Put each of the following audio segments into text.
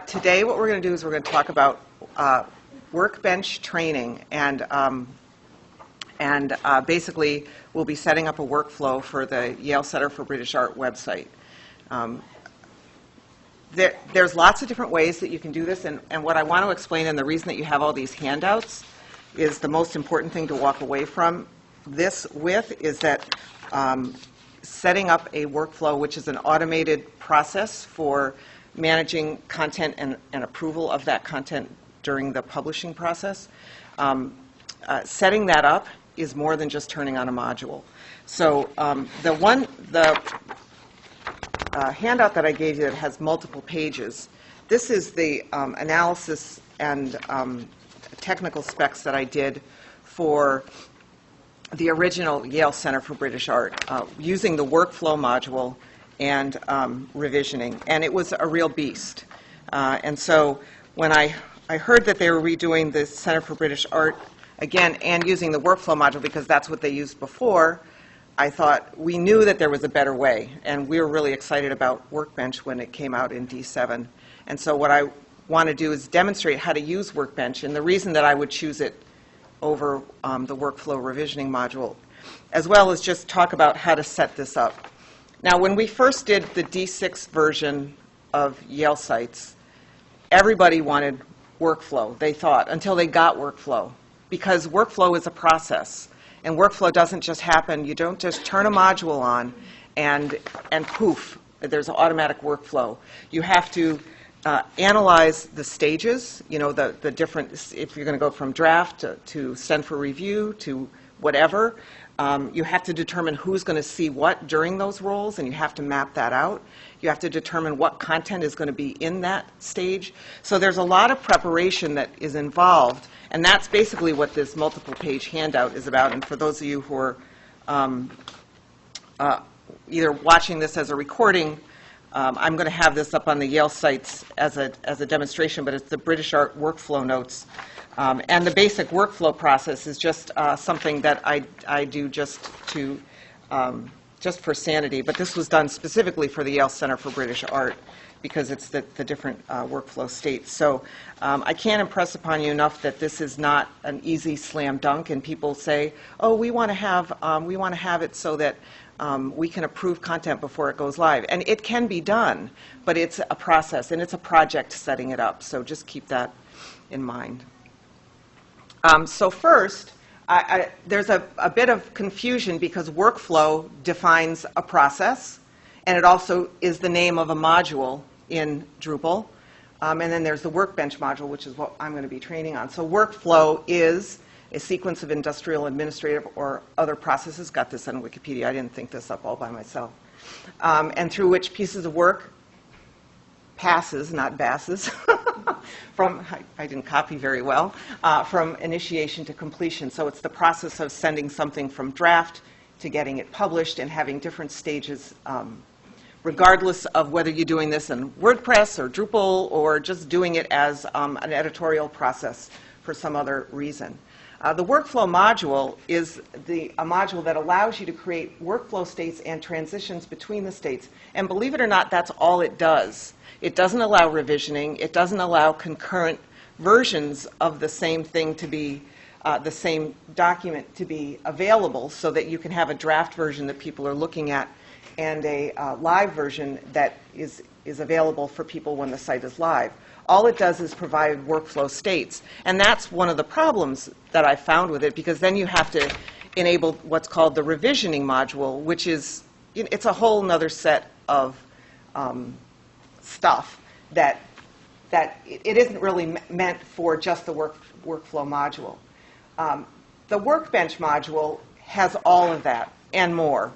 Today what we're going to do is we're going to talk about Workbench training, and basically we'll be setting up a workflow for the Yale Center for British Art website. There's lots of different ways that you can do this, and what I want to explain, and the reason that you have all these handouts, is the most important thing to walk away from this with is that setting up a workflow, which is an automated process for managing content and approval of that content during the publishing process. Setting that up is more than just turning on a module. So the handout that I gave you that has multiple pages, this is the analysis and technical specs that I did for the original Yale Center for British Art using the workflow module and revisioning, and it was a real beast. And so when I heard that they were redoing the Center for British Art again and using the workflow module because that's what they used before, I thought we knew that there was a better way, and we were really excited about Workbench when it came out in D7. And so what I want to do is demonstrate how to use Workbench, and the reason that I would choose it over the workflow revisioning module, as well as just talk about how to set this up. Now, when we first did the D6 version of Yale Sites, everybody wanted workflow, they thought, until they got workflow, because workflow is a process, and workflow doesn't just happen. You don't just turn a module on and poof, there's an automatic workflow. You have to analyze the stages, you know, the different, if you're going to go from draft to send for review to whatever. You have to determine who's going to see what during those roles, and you have to map that out. You have to determine what content is going to be in that stage. So there's a lot of preparation that is involved, and that's basically what this multiple-page handout is about. And for those of you who are either watching this as a recording, I'm going to have this up on the Yale sites as a demonstration, but it's the British Art workflow notes. And the basic workflow process is just something that I do just for sanity. But this was done specifically for the Yale Center for British Art because it's the different workflow states. So I can't impress upon you enough that this is not an easy slam dunk. And people say, "Oh, we want to have it so that we can approve content before it goes live." And it can be done, but it's a process and it's a project setting it up. So just keep that in mind. So first, there's a bit of confusion because workflow defines a process, and it also is the name of a module in Drupal. And then there's the Workbench module, which is what I'm going to be training on. So workflow is a sequence of industrial, administrative, or other processes. Got this on Wikipedia. I didn't think this up all by myself. And through which pieces of work passes, not passes, from, I didn't copy very well, from initiation to completion. So it's the process of sending something from draft to getting it published and having different stages, regardless of whether you're doing this in WordPress or Drupal or just doing it as an editorial process for some other reason. The workflow module is a module that allows you to create workflow states and transitions between the states. And believe it or not, that's all it does. It doesn't allow revisioning. It doesn't allow concurrent versions of the same thing to be, the same document to be available so that you can have a draft version that people are looking at and a live version that is available for people when the site is live. All it does is provide workflow states. And that's one of the problems that I found with it, because then you have to enable what's called the revisioning module, which is, it's a whole other set of stuff that it isn't really meant for just the workflow module. The Workbench module has all of that and more.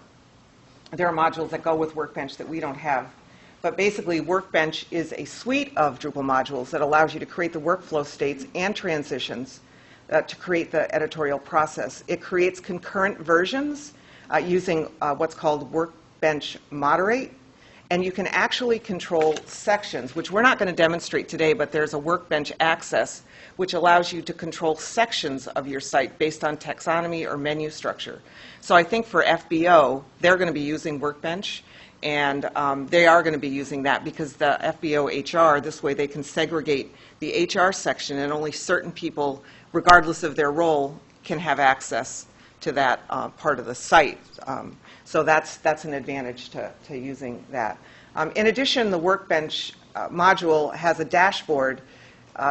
There are modules that go with Workbench that we don't have. But basically, Workbench is a suite of Drupal modules that allows you to create the workflow states and transitions to create the editorial process. It creates concurrent versions using what's called Workbench Moderate. And you can actually control sections, which we're not going to demonstrate today, but there's a Workbench Access, which allows you to control sections of your site based on taxonomy or menu structure. So I think for FBO, they're going to be using Workbench. And they are going to be using that because the FBO HR, this way they can segregate the HR section, and only certain people, regardless of their role, can have access to that part of the site. So that's an advantage to using that. In addition, the Workbench module has a dashboard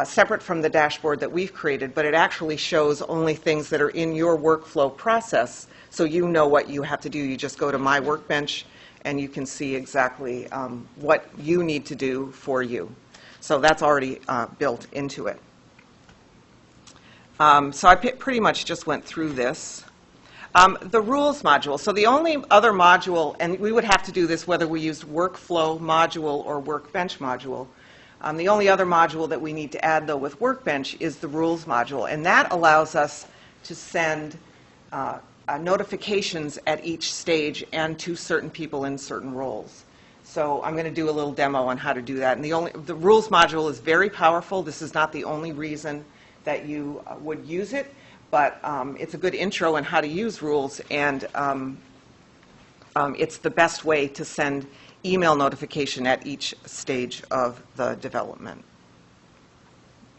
separate from the dashboard that we've created, but it actually shows only things that are in your workflow process, so you know what you have to do. You just go to My Workbench, and you can see exactly what you need to do for you. So that's already built into it. So I pretty much just went through this. The rules module. So the only other module, and we would have to do this whether we used Workflow module or Workbench module. The only other module that we need to add, though, with Workbench is the rules module, and that allows us to send notifications at each stage and to certain people in certain roles. So I'm going to do a little demo on how to do that. And the rules module is very powerful. This is not the only reason that you would use it, but it's a good intro on how to use rules, and it's the best way to send email notification at each stage of the development.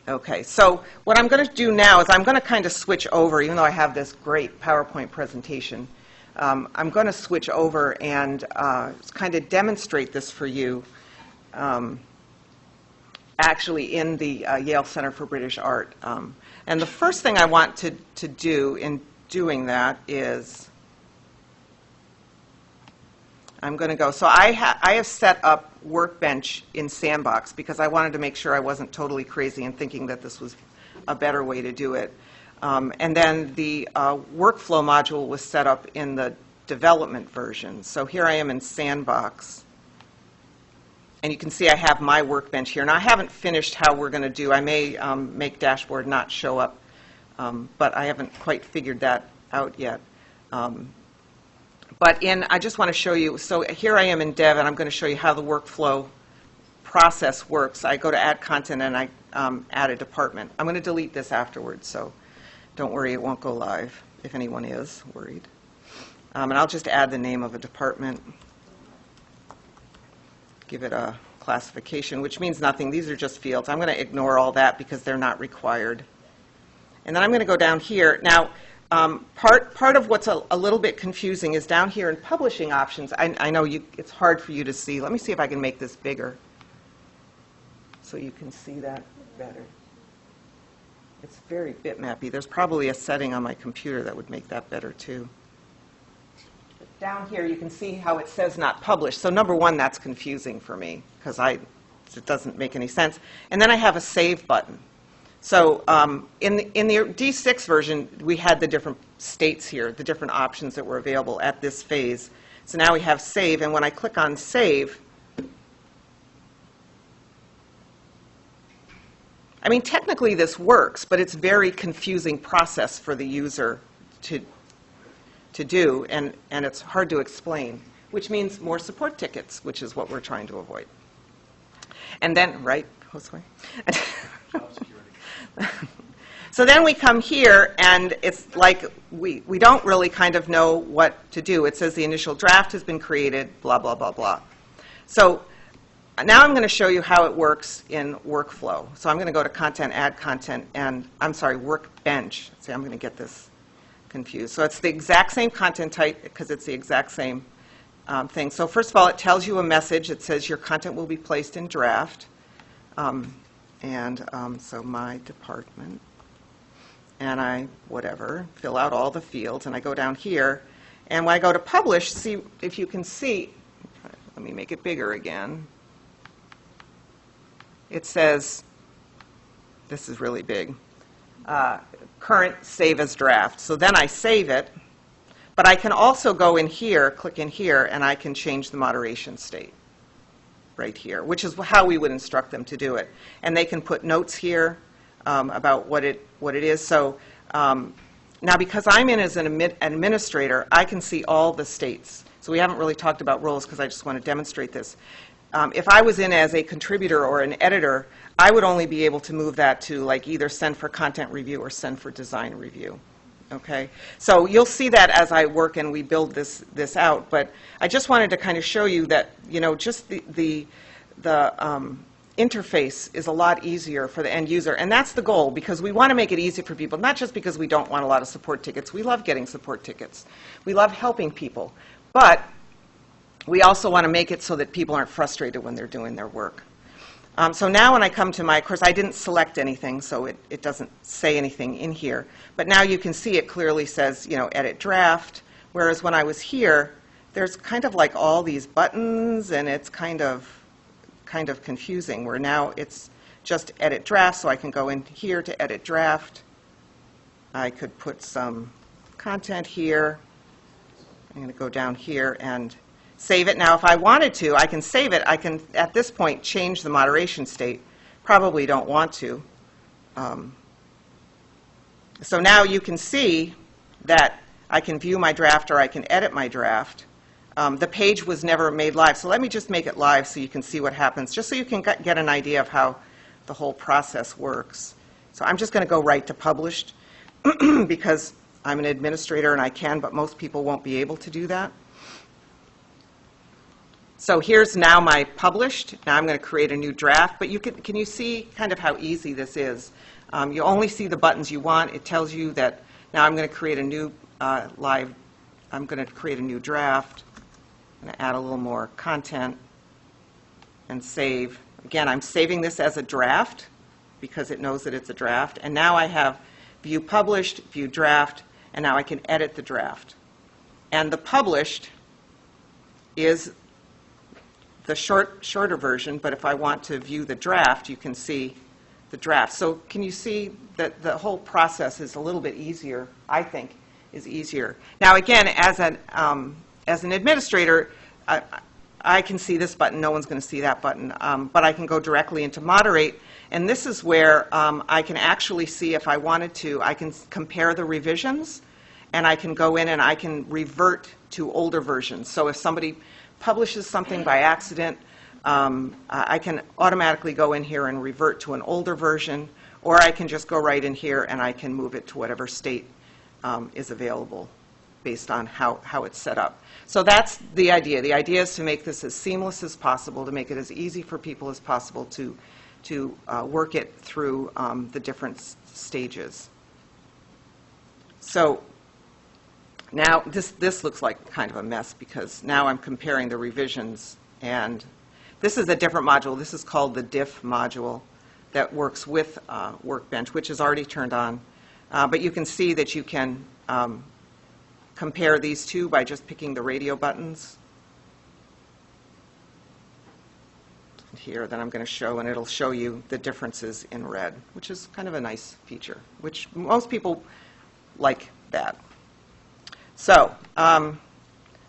Okay, so what I'm going to do now is I'm going to kind of switch over, even though I have this great PowerPoint presentation. I'm going to switch over and kind of demonstrate this for you actually in the Yale Center for British Art. And the first thing I want to do in doing that is I'm going to go, so I have set up Workbench in Sandbox because I wanted to make sure I wasn't totally crazy and thinking that this was a better way to do it. And then the workflow module was set up in the development version. So here I am in Sandbox. And you can see I have my Workbench here. Now, I haven't finished how we're going to do. I may make dashboard not show up, but I haven't quite figured that out yet. But I just want to show you, so here I am in Dev, and I'm going to show you how the workflow process works. I go to Add Content, and I add a department. I'm going to delete this afterwards, so don't worry, it won't go live if anyone is worried. And I'll just add the name of a department. Give it a classification, which means nothing. These are just fields. I'm going to ignore all that because they're not required. And then I'm going to go down here. Now, part of what's a little bit confusing is down here in publishing options. I know it's hard for you to see. Let me see if I can make this bigger so you can see that better. It's very bitmappy. There's probably a setting on my computer that would make that better too. But down here you can see how it says not published. So number one, that's confusing for me because it doesn't make any sense. And then I have a save button. So in the D6 version, we had the different states here, the different options that were available at this phase. So now we have save, and when I click on save, I mean, technically this works, but it's a very confusing process for the user to do, and it's hard to explain, which means more support tickets, which is what we're trying to avoid. And then, right, Josue? So then we come here, and it's like we don't really kind of know what to do. It says the initial draft has been created, blah, blah, blah, blah. So now I'm going to show you how it works in workflow. So I'm going to go to Content, Add Content, and I'm sorry, Workbench. See, I'm going to get this confused. So it's the exact same content type because it's the exact same thing. So first of all, it tells you a message. It says your content will be placed in draft. So my department, and I, fill out all the fields, and I go down here, and when I go to publish, see if you can see, let me make it bigger again. It says, this is really big, current save as draft. So then I save it, but I can also go in here, click in here, and I can change the moderation state right here, which is how we would instruct them to do it. And they can put notes here about what it is. So now because I'm in as an administrator, I can see all the states. So we haven't really talked about roles because I just want to demonstrate this. If I was in as a contributor or an editor, I would only be able to move that to like either send for content review or send for design review. Okay, so you'll see that as I work and we build this out. But I just wanted to kind of show you that, you know, just the interface is a lot easier for the end user, and that's the goal, because we want to make it easy for people, not just because we don't want a lot of support tickets. We love getting support tickets. We love helping people, but we also want to make it so that people aren't frustrated when they're doing their work. So now when I come to of course I didn't select anything, so it doesn't say anything in here, but now you can see it clearly says, you know, edit draft, whereas when I was here, there's kind of like all these buttons, and it's kind of confusing, where now it's just edit draft, so I can go in here to edit draft. I could put some content here. I'm going to go down here and save it. Now, if I wanted to, I can save it. I can, at this point, change the moderation state. Probably don't want to. So now you can see that I can view my draft or I can edit my draft. The page was never made live, so let me just make it live so you can see what happens, just so you can get an idea of how the whole process works. So I'm just going to go right to published because I'm an administrator and I can, but most people won't be able to do that. So here's now my published. Now I'm going to create a new draft, but can you see kind of how easy this is? You only see the buttons you want. It tells you that now I'm going to create a new I'm going to create a new draft. I'm going to add a little more content and save. Again, I'm saving this as a draft because it knows that it's a draft. And now I have view published, view draft, and now I can edit the draft. And the published is the shorter version, but if I want to view the draft, you can see the draft. So can you see that the whole process is a little bit easier, I think, is easier. Now again, as an administrator, I can see this button, no one's going to see that button, but I can go directly into moderate, and this is where I can actually see, if I wanted to, I can compare the revisions, and I can go in and I can revert to older versions. So if somebody publishes something by accident, I can automatically go in here and revert to an older version, or I can just go right in here and I can move it to whatever state is available based on how it's set up. So that's the idea. The idea is to make this as seamless as possible, to make it as easy for people as possible to work it through the different stages. So now this looks like kind of a mess because now I'm comparing the revisions, and this is a different module. This is called the diff module that works with Workbench, which is already turned on. But you can see that you can compare these two by just picking the radio buttons. Here, then I'm going to show, and it'll show you the differences in red, which is kind of a nice feature, which most people like that. So,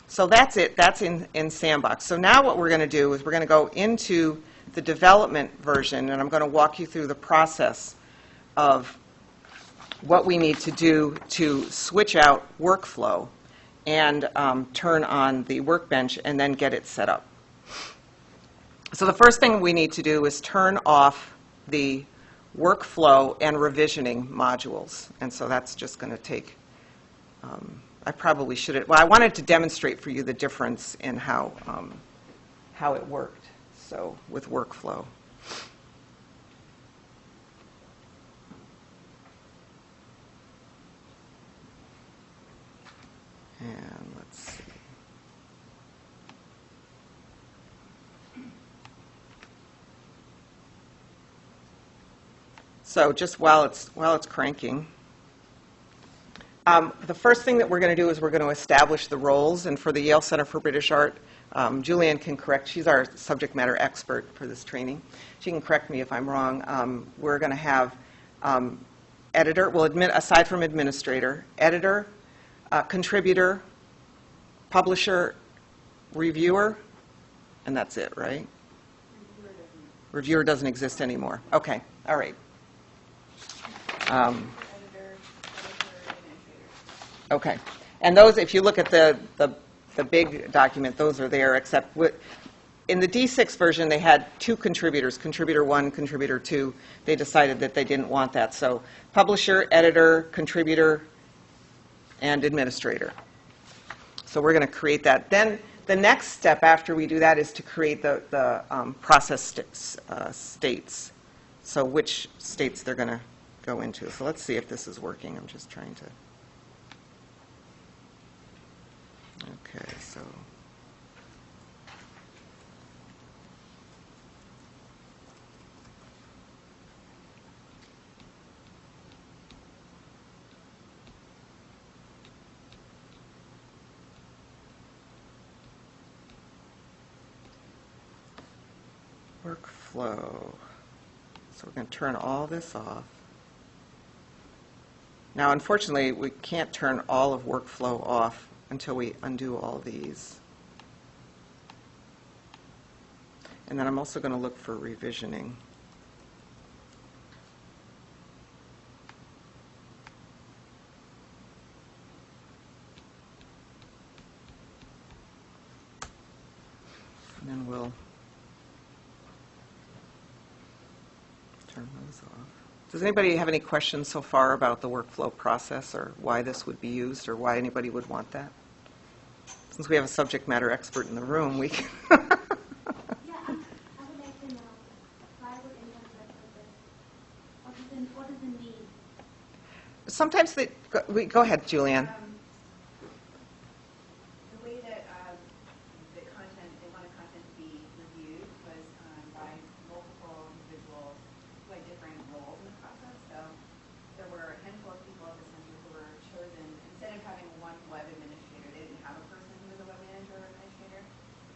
so that's it. That's in Sandbox. So now what we're going to do is we're going to go into the development version, and I'm going to walk you through the process of what we need to do to switch out workflow and turn on the Workbench and then get it set up. So the first thing we need to do is turn off the workflow and revisioning modules. And so that's just going to take, I probably should have, well, I wanted to demonstrate for you the difference in how it worked, so with workflow. And let's see. So just while it's cranking, the first thing that we're going to do is we're going to establish the roles. And for the Yale Center for British Art, Julianne can correct. She's our subject matter expert for this training. She can correct me if I'm wrong. We're going to have editor. Well, aside from administrator, editor, contributor, publisher, reviewer, and that's it, right? Reviewer doesn't exist anymore. Okay, all right. Okay, and those, if you look at the big document, those are there, except in the D6 version, they had two contributors, contributor 1, contributor 2. They decided that they didn't want that. So publisher, editor, contributor, and administrator. So we're going to create that. Then the next step after we do that is to create the process states. So which states they're going to go into. So let's see if this is working. I'm just trying to. Okay, so. Workflow. So we're going to turn all this off. Now, unfortunately, we can't turn all of workflow off until we undo all these. And then I'm also going to look for revisioning. And then we'll turn those off. Does anybody have any questions so far about the workflow process or why this would be used or why anybody would want that? Since we have a subject matter expert in the room, we can. Yeah, I would like to know why would anyone request this? What is the need? Sometimes go ahead, Julianne. The way that the content, they wanted content to be reviewed was by multiple individuals who had different roles in the process. So there were a handful of people at the center who were chosen, instead of having one web administrator, they didn't have a person who was a web manager or administrator.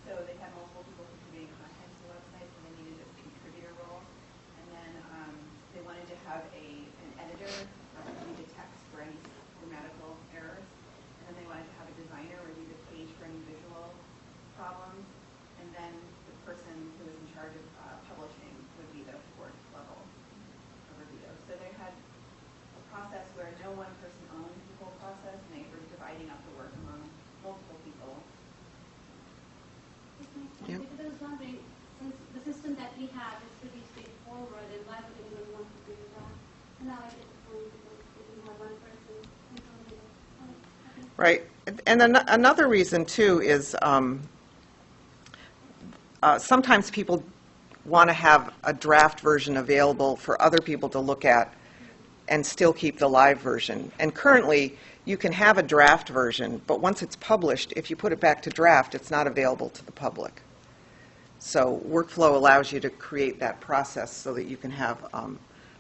So they had multiple people contributing content to the website, so they needed a contributor role. And then they wanted to have an editor review the text for any grammatical errors. And then they wanted to have a designer review the page for any visual problems. And then the person who was in charge of publishing would be the fourth level of review. So they had a process where no one person owned the whole process, and they were dividing up the work among multiple people. Yeah. Because I was wondering, since the system that we have is pretty straightforward, and why would anyone want to do that? And now I get the point because we have one person controlling it. Okay. Right. And another reason, too, is sometimes people want to have a draft version available for other people to look at and still keep the live version. And currently, you can have a draft version, but once it's published, if you put it back to draft, it's not available to the public. So workflow allows you to create that process so that you can have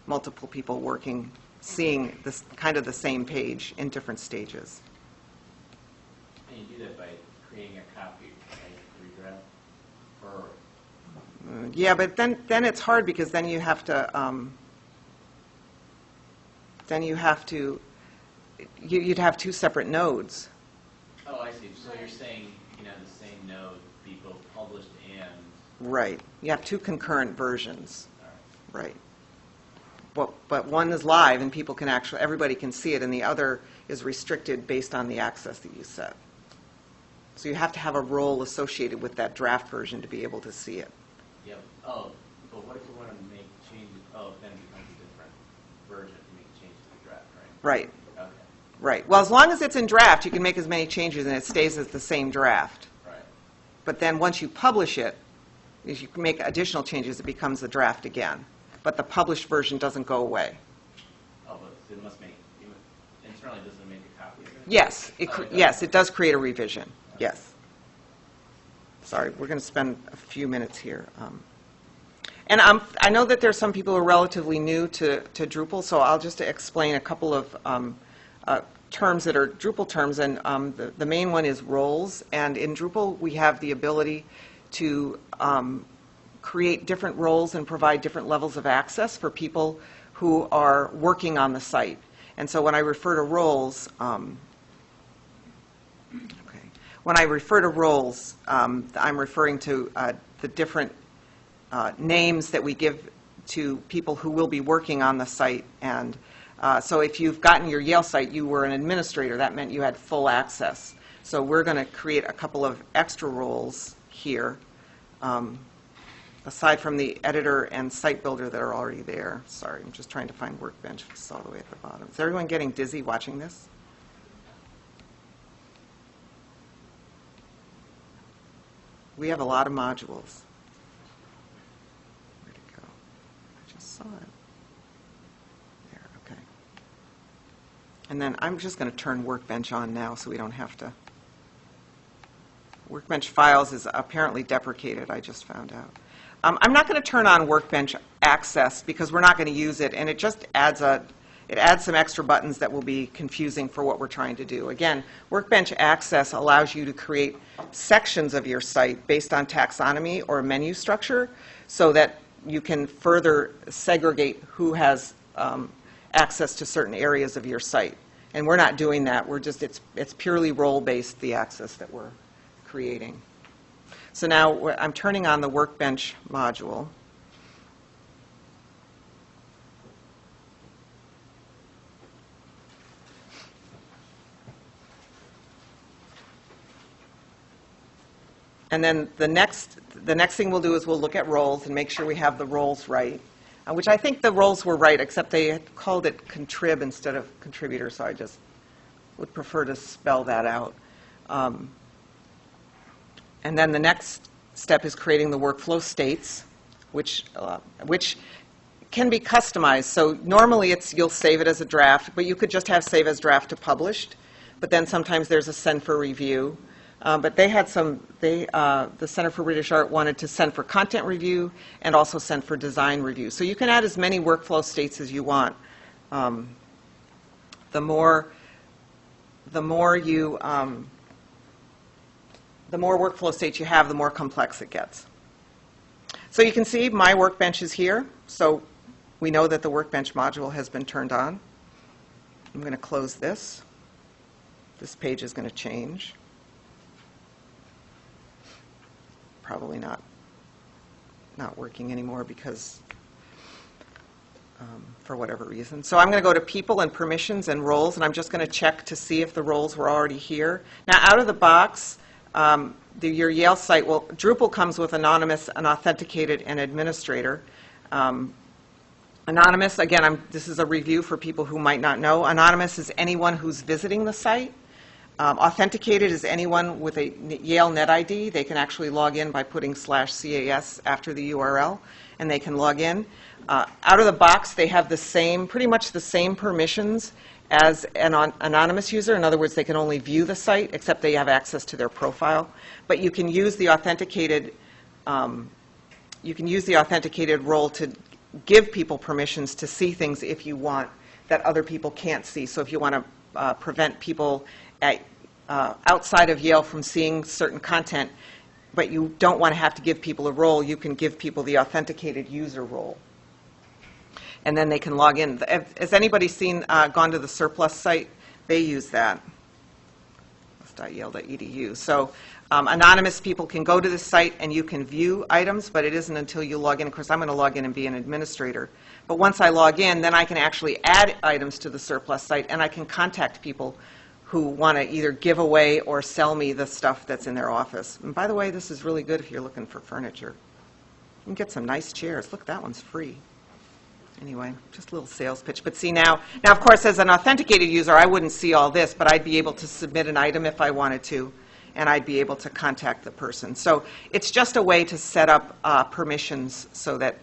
multiple people working, seeing this kind of the same page in different stages. And you do that by creating a copy, right? Redraft? Or Yeah, but then it's hard because then you have to you'd have two separate nodes. oh, I see. So you're saying the same node be both published and Right. You have two concurrent versions. all right. Right. But one is live and people can everybody can see it, and the other is restricted based on the access that you set. So you have to have a role associated with that draft version to be able to see it. Yep. Oh, but what if you want to make changes? Oh, then it becomes a different version to make changes to the draft, right? Right. Okay. Right. Well, as long as it's in draft, you can make as many changes and it stays as the same draft. Right. But then once you publish it, if you can make additional changes, it becomes the draft again. But the published version doesn't go away. Oh, but it must make internally. Does it make a copy of it? Yes. Oh, Yes, it does create a revision. Yes. Sorry, we're going to spend a few minutes here. And I know that there's some people who are relatively new to Drupal, so I'll just explain a couple of terms that are Drupal terms. And the main one is roles. And in Drupal, we have the ability to create different roles and provide different levels of access for people who are working on the site. And so when I refer to roles, I'm referring to the different names that we give to people who will be working on the site. And so if you've gotten your Yale site, you were an administrator. That meant you had full access. So we're going to create a couple of extra roles here, aside from the editor and site builder that are already there. Sorry, I'm just trying to find Workbench. It's all the way at the bottom. Is everyone getting dizzy watching this? We have a lot of modules. Where'd it go? I just saw it. There, okay. And then I'm just going to turn Workbench on now so we don't have to. Workbench Files is apparently deprecated, I just found out. I'm not going to turn on Workbench Access because we're not going to use it, and it just adds some extra buttons that will be confusing for what we're trying to do. Again, Workbench Access allows you to create sections of your site based on taxonomy or menu structure so that you can further segregate who has access to certain areas of your site. And we're not doing that. We're just, it's purely role-based, the access that we're creating. So now I'm turning on the Workbench module. And then the next thing we'll do is we'll look at roles and make sure we have the roles right, which I think the roles were right, except they had called it contrib instead of contributor, so I just would prefer to spell that out. And then the next step is creating the workflow states, which can be customized. So normally you'll save it as a draft, but you could just have save as draft to published. But then sometimes there's a send for review. But they had the Center for British Art wanted to send for content review and also send for design review. So you can add as many workflow states as you want. The more workflow states you have, the more complex it gets. So you can see my Workbench is here. So we know that the Workbench module has been turned on. I'm going to close this. This page is going to change. Probably not working anymore because for whatever reason. So I'm going to go to People and Permissions and Roles, and I'm just going to check to see if the roles were already here. Now, out of the box, your Yale site, well, Drupal comes with Anonymous, an Authenticated, and Administrator. Anonymous, again, this is a review for people who might not know. Anonymous is anyone who's visiting the site. Authenticated is anyone with a Yale Net ID. They can actually log in by putting /CAS after the URL, and they can log in. Out of the box, they have pretty much the same permissions as an anonymous user. In other words, they can only view the site, except they have access to their profile. But you can use the authenticated role to give people permissions to see things if you want that other people can't see. So if you want to prevent people outside of Yale from seeing certain content, but you don't want to have to give people a role, you can give people the authenticated user role. And then they can log in. Has anybody gone to the Surplus site? They use that. Yale.edu. So anonymous people can go to the site and you can view items, but it isn't until you log in. Of course, I'm going to log in and be an administrator. But once I log in, then I can actually add items to the Surplus site, and I can contact people who want to either give away or sell me the stuff that's in their office. And by the way, this is really good if you're looking for furniture. You can get some nice chairs. Look, that one's free. Anyway, just a little sales pitch. But see now of course, as an authenticated user, I wouldn't see all this, but I'd be able to submit an item if I wanted to, and I'd be able to contact the person. So it's just a way to set up permissions so that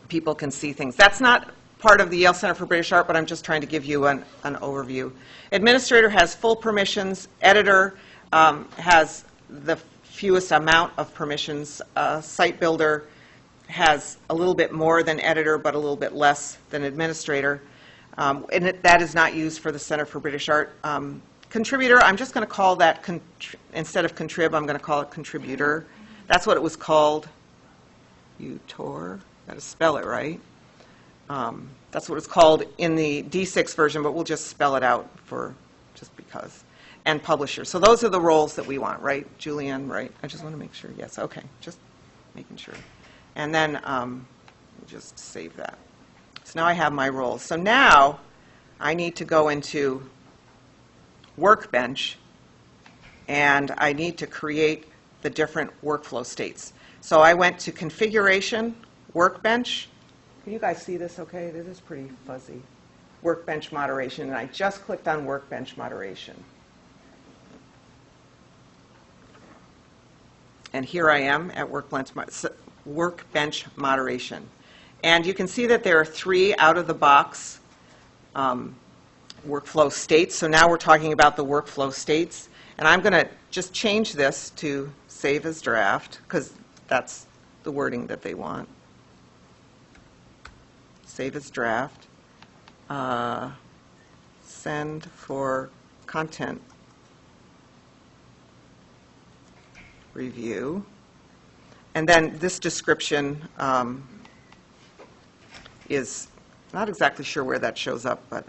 people can see things. That's not part of the Yale Center for British Art, but I'm just trying to give you an overview. Administrator has full permissions. Editor has the fewest amount of permissions. Site builder has a little bit more than editor, but a little bit less than administrator. And that is not used for the Center for British Art. Contributor, I'm just going to call that, instead of contrib, I'm going to call it contributor. That's what it was called. UTOR, got to spell it right. That's what it's called in the D6 version, but we'll just spell it out for just because. And publisher. So those are the roles that we want, right? Julianne, right? I just want to make sure. Yes, okay. Just making sure. And then we'll just save that. So now I have my roles. So now I need to go into Workbench, and I need to create the different workflow states. So I went to Configuration, Workbench. Can you guys see this okay? This is pretty fuzzy. Workbench Moderation, and I just clicked on Workbench Moderation. And here I am at Workbench Moderation. And you can see that there are 3 out-of-the-box workflow states. So now we're talking about the workflow states. And I'm going to just change this to save as draft, because that's the wording that they want. Save as draft. Send for content review. And then this description is not exactly sure where that shows up, but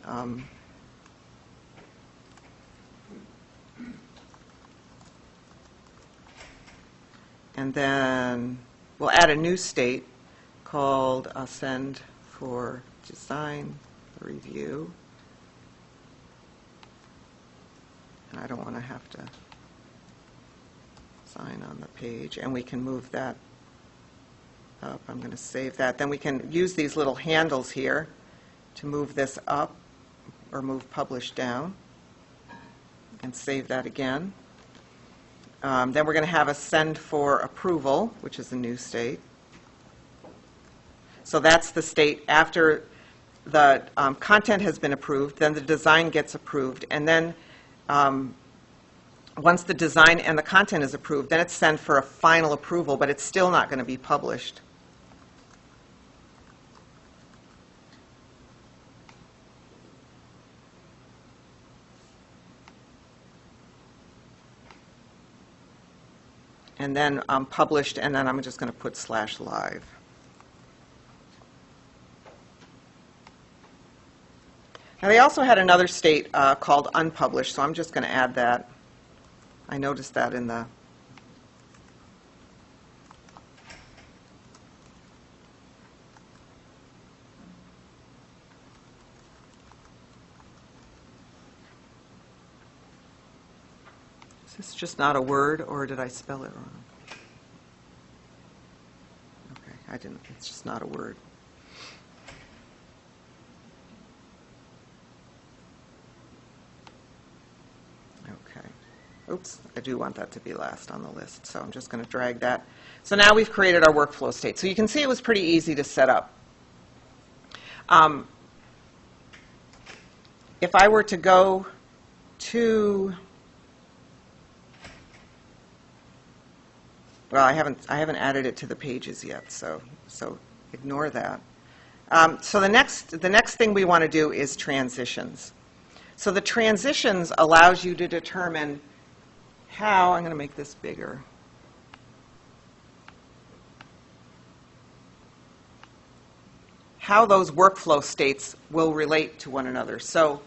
and then we'll add a new state called send for design review. And I don't want to have to sign on the page, and we can move that up. I'm going to save that. Then we can use these little handles here to move this up or move publish down, and save that again. Then we're going to have a send for approval, which is a new state. So that's the state after the content has been approved, then the design gets approved, and then once the design and the content is approved, then it's sent for a final approval, but it's still not going to be published. And then published, and then I'm just going to put /live. Now they also had another state called unpublished, so I'm just going to add that. I noticed that in the Is this just not a word, or did I spell it wrong? Okay, I didn't. It's just not a word. Okay. Oops, I do want that to be last on the list, so I'm just going to drag that. So now we've created our workflow state. So you can see it was pretty easy to set up. If I were to go to, well, I haven't added it to the pages yet, so ignore that. So the next thing we want to do is transitions. So the transitions allows you to determine how, I'm going to make this bigger. How those workflow states will relate to one another. So,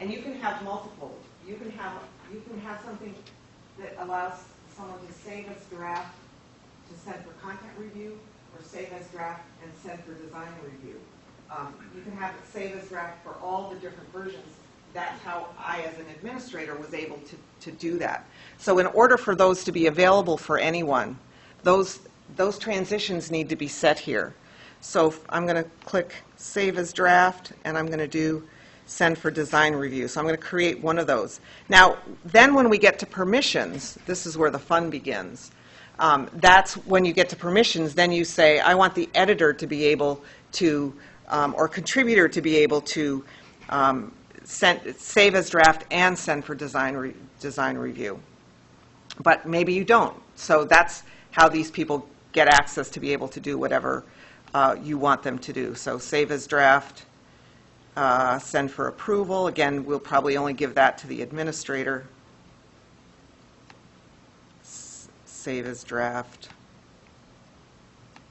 and you can have multiple. You can have something that allows someone to save as draft to send for content review, or save as draft and send for design review. You can have it save as draft for all the different versions. That's how I, as an administrator, was able to do that. So in order for those to be available for anyone, those transitions need to be set here. So I'm going to click Save as Draft, and I'm going to do Send for Design Review. So I'm going to create one of those. Now, then when we get to permissions, this is where the fun begins. That's when you get to permissions, then you say, I want the editor to be able to, or contributor to be able to save as draft and send for design review. But maybe you don't. So that's how these people get access to be able to do whatever you want them to do. So save as draft, send for approval. Again, we'll probably only give that to the administrator. Save as draft,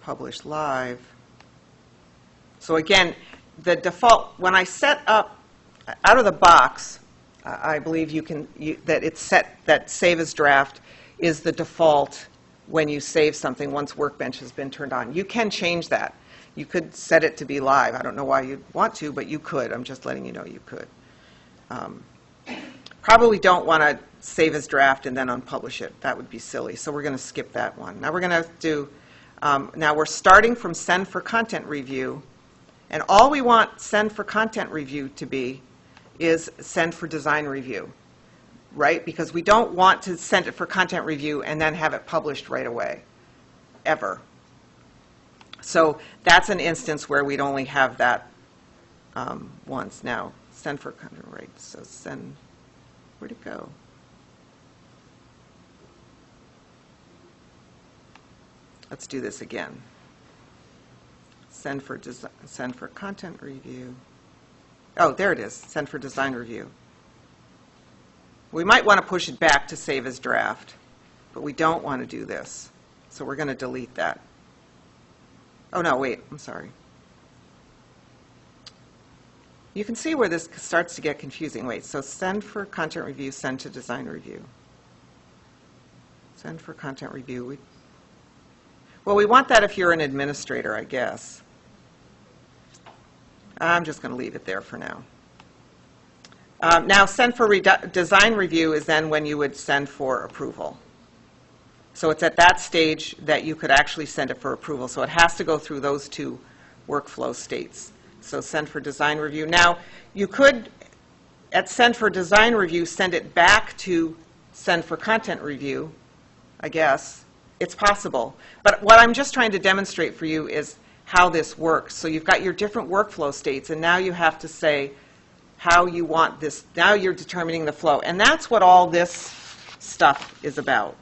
publish live. So again, the default, when I set up out of the box, I believe that it's set that save as draft is the default when you save something once Workbench has been turned on. You can change that. You could set it to be live. I don't know why you'd want to, but you could. I'm just letting you know you could. Probably don't want to save as draft and then unpublish it. That would be silly. So we're going to skip that one. Now we're going to do, now we're starting from send for content review. And all we want send for content review to be is send for design review. right? Because we don't want to send it for content review and then have it published right away, ever. So that's an instance where we'd only have that once. Now, send for content, right? So send, where'd it go? Let's do this again. Send for content review. Oh, there it is. Send for design review. We might want to push it back to save as draft, but we don't want to do this. So we're going to delete that. Oh, no, wait. I'm sorry. You can see where this starts to get confusing. Wait, so send for content review, send to design review. Send for content review. Well, we want that if you're an administrator, I guess. I'm just going to leave it there for now. Now, send for design review is then when you would send for approval. So it's at that stage that you could actually send it for approval. So it has to go through those two workflow states. So send for design review. Now, you could, at send for design review, send it back to send for content review, I guess. It's possible. But what I'm just trying to demonstrate for you is how this works. So you've got your different workflow states, and now you have to say how you want this. Now you're determining the flow. And that's what all this stuff is about.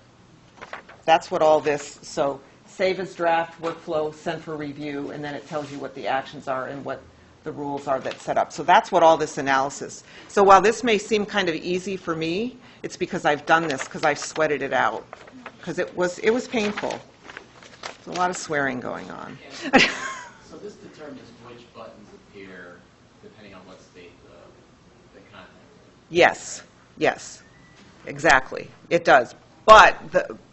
That's what all this, so save as draft, workflow, send for review, and then it tells you what the actions are and what the rules are that set up. So that's what all this analysis. So while this may seem kind of easy for me, it's because I've done this, because I've sweated it out. Because it was painful. There's a lot of swearing going on. So this determines which buttons appear depending on what state the content is. Yes, yes, exactly. It does. But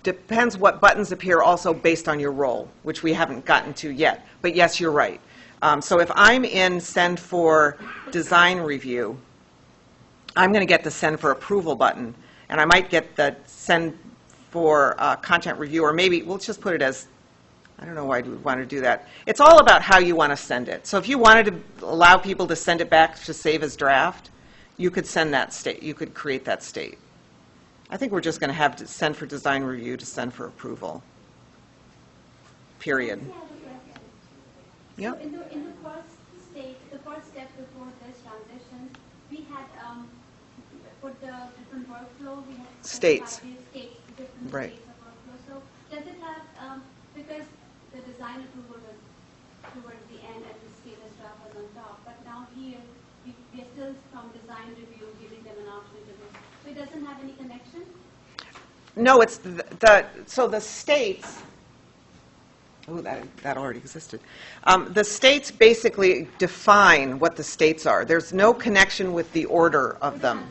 depends what buttons appear also based on your role, which we haven't gotten to yet. But yes, you're right. So if I'm in send for design review, I'm going to get the send for approval button, and I might get the send for content review, or maybe we'll just put it as, I don't know why we want to do that. It's all about how you want to send it. So if you wanted to allow people to send it back to save as draft, you could send that state. You could create that state. I think we're just going to have to send for design review to send for approval. Period. Yep. So in the first stage, the first step before this transition, we had put the different workflow. We had States. Different right. states of workflow. So does it have, because the design approval was towards the end and the state as draft was on top, but now here we are still from design review giving them an option to do. So it doesn't have any connection? No, it's so the states. Oh, that already existed. The states basically define what the states are. There's no connection with the order of them.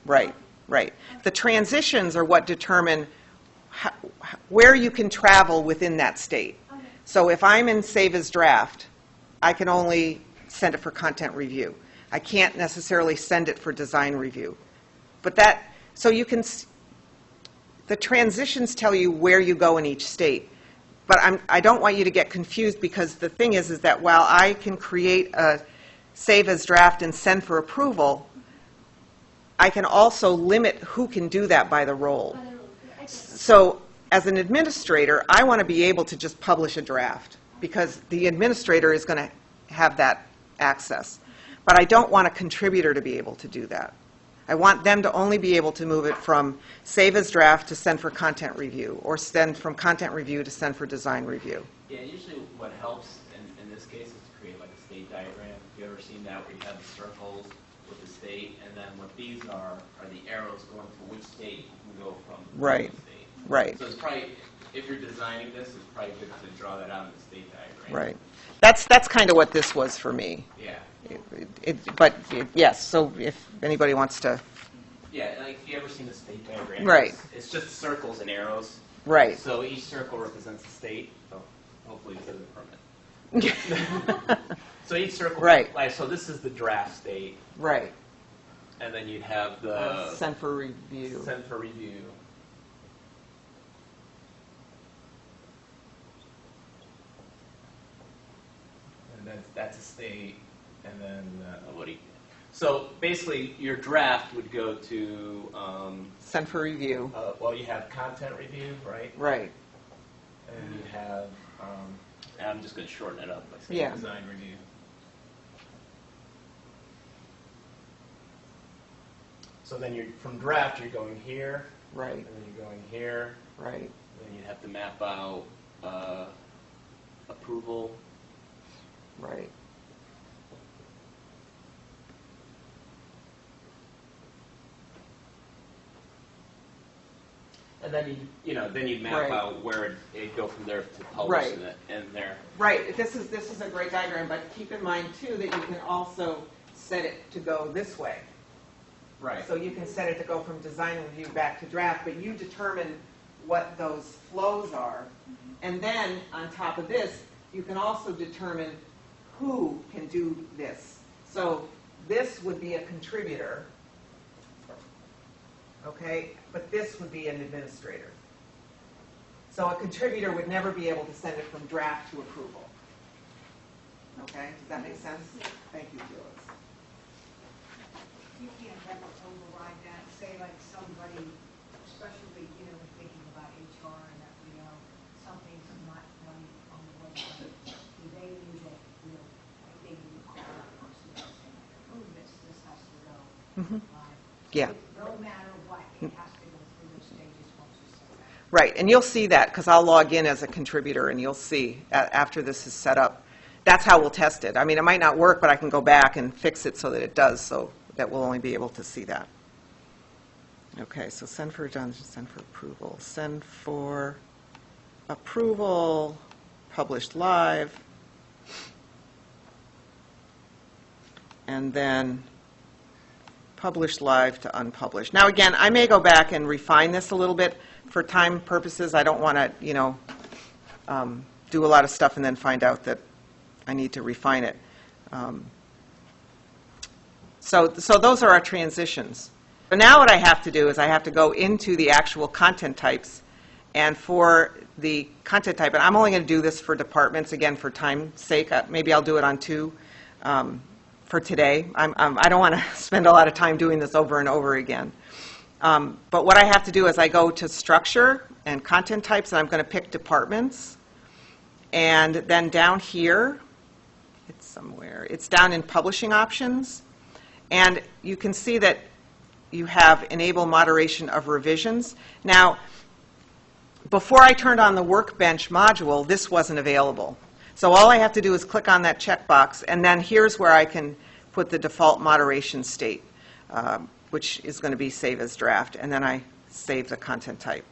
Right, right. The transitions are what determine where you can travel within that state. Okay. So if I'm in save as draft, I can only send it for content review. I can't necessarily send it for design review. But so you can, the transitions tell you where you go in each state. But I don't want you to get confused, because the thing is that while I can create a save as draft and send for approval, I can also limit who can do that by the role. So as an administrator, I want to be able to just publish a draft, because the administrator is going to have that access. But I don't want a contributor to be able to do that. I want them to only be able to move it from save as draft to send for content review, or send from content review to send for design review. Yeah, usually what helps in this case is to create like a state diagram. Have you ever seen that, where you have the circles with the state, and then what these are the arrows going to which state you can go from Right. which state. Right. So it's probably, if you're designing this, it's probably good to draw that out in the state diagram. Right. That's kind of what this was for me. Yeah. Yes, so if anybody wants to. Yeah, like if you ever seen the state diagram, Right. It's just circles and arrows. Right. So each circle represents a state. So hopefully it's in the permit. So each circle, Right. Like, so this is the draft state, Right. and then you'd have the Send for review. send for review. And that's a state, and then So basically, your draft would go to, Send for review. well, you have content review, right? Right. And you have, I'm just going to shorten it up by saying Yeah. design review. So then from draft, you're going here, Right. and then you're going here, Right. then you have to map out approval. Right. And then you'd map Right. out where it'd go from there to publish Right. and there. Right. This is a great diagram, but keep in mind too that you can also set it to go this way. Right. So you can set it to go from design review back to draft, but you determine what those flows are. And then on top of this, you can also determine who can do this. So this would be a contributor, okay, but this would be an administrator. So a contributor would never be able to send it from draft to approval. Okay, does that make sense? Thank you, Felix. You can't ever override that, say like somebody, especially, thinking about HR and that, something's not done on the website. They use it, they need to call that person and say, oh, this has to go live. Yeah. No matter what, it has to go through those stages once you set that. Right, and you'll see that because I'll log in as a contributor and you'll see after this is set up. That's how we'll test it. I mean, it might not work, but I can go back and fix it so that it does, so that we'll only be able to see that. Okay, so send for done, send for approval. Send for approval, published live, and then publish live to unpublished. Now again, I may go back and refine this a little bit for time purposes. I don't want to, do a lot of stuff and then find out that I need to refine it. So those are our transitions. But now what I have to do is I have to go into the actual content types. And for the content type, and I'm only going to do this for departments, again, for time's sake. Maybe I'll do it on 2 for today. I don't want to spend a lot of time doing this over and over again. But what I have to do is I go to structure and content types, and I'm going to pick departments. And then down here, it's down in publishing options. And you can see that you have enable moderation of revisions. Now, before I turned on the Workbench module, this wasn't available. So all I have to do is click on that checkbox, and then here's where I can put the default moderation state, which is going to be save as draft, and then I save the content type.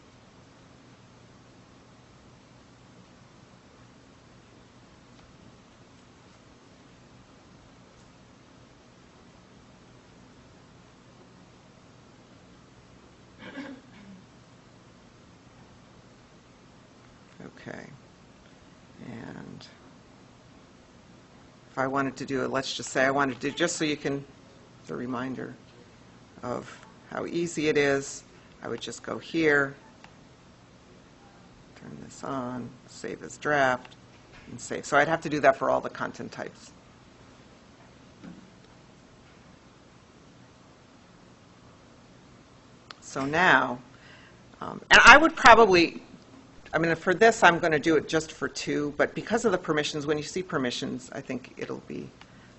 Okay, and if I wanted to do it, let's just say I wanted to, just so you can, as a reminder of how easy it is, I would just go here, turn this on, save as draft, and save. So I'd have to do that for all the content types. So now, and I would probably, for this, I'm going to do it just for 2, but because of the permissions, when you see permissions, I think it'll be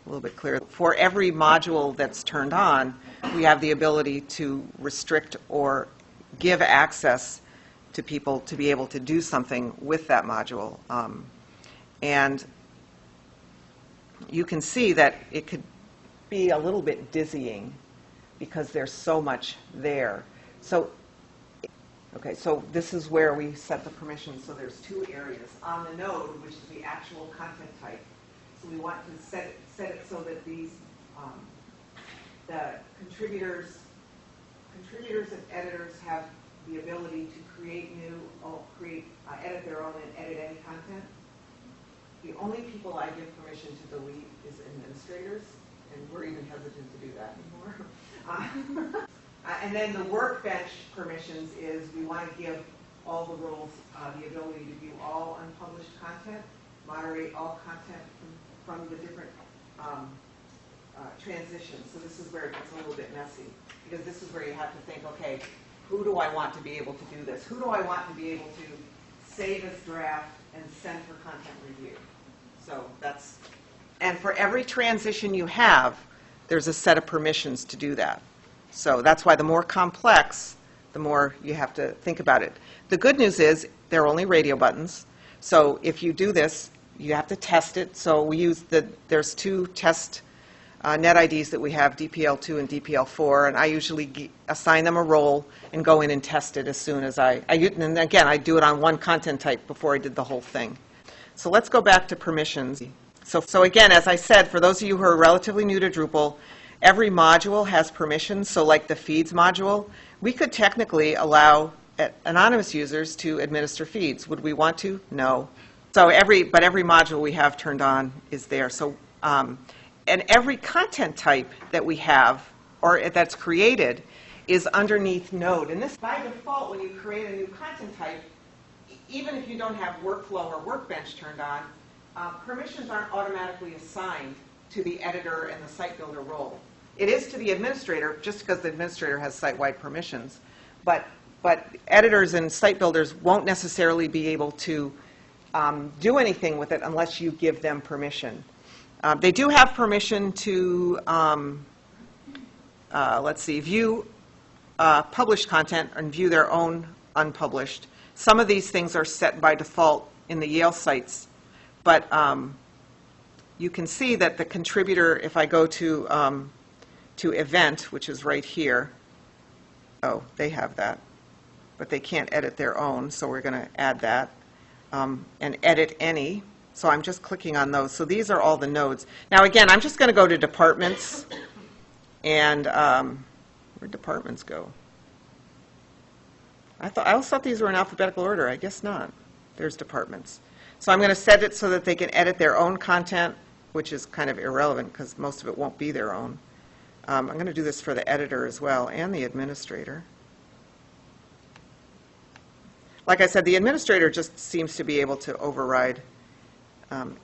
a little bit clearer. For every module that's turned on, we have the ability to restrict or give access to people to be able to do something with that module. And you can see that it could be a little bit dizzying because there's so much there. Okay, so this is where we set the permissions. So there's 2 areas. On the node, which is the actual content type, so we want to set it so that these, the contributors and editors have the ability to create new, edit their own and edit any content. The only people I give permission to delete is administrators, and we're even hesitant to do that anymore. And then the Workbench permissions is we want to give all the roles the ability to view all unpublished content, moderate all content from the different transition. So this is where it gets a little bit messy, because this is where you have to think, okay, who do I want to be able to do this? Who do I want to be able to save as draft and send for content review? So that's, and for every transition you have, there's a set of permissions to do that. So that's why the more complex, the more you have to think about it. The good news is they're only radio buttons. So if you do this, you have to test it. So we use there's two test net IDs that we have, DPL2 and DPL4, and I usually assign them a role and go in and test it as soon as and again, I do it on one content type before I did the whole thing. So let's go back to permissions. So again, as I said, for those of you who are relatively new to Drupal, every module has permissions. So like the feeds module, we could technically allow anonymous users to administer feeds. Would we want to? No. So every module we have turned on is there. So and every content type that we have or that's created is underneath Node. And this, by default, when you create a new content type, even if you don't have workflow or workbench turned on, permissions aren't automatically assigned to the editor and the site builder role. It is to the administrator, just because the administrator has site-wide permissions. But editors and site builders won't necessarily be able to do anything with it unless you give them permission. They do have permission to, let's see, view published content and view their own unpublished. Some of these things are set by default in the Yale sites, but you can see that the contributor, if I go to event, which is right here, oh, they have that, but they can't edit their own, so we're going to add that, and edit any. So I'm just clicking on those. So these are all the nodes. Now again, I'm just going to go to departments, and where'd departments go? I always thought these were in alphabetical order. I guess not. There's departments. So I'm going to set it so that they can edit their own content, which is kind of irrelevant because most of it won't be their own. I'm going to do this for the editor as well and the administrator. Like I said, the administrator just seems to be able to override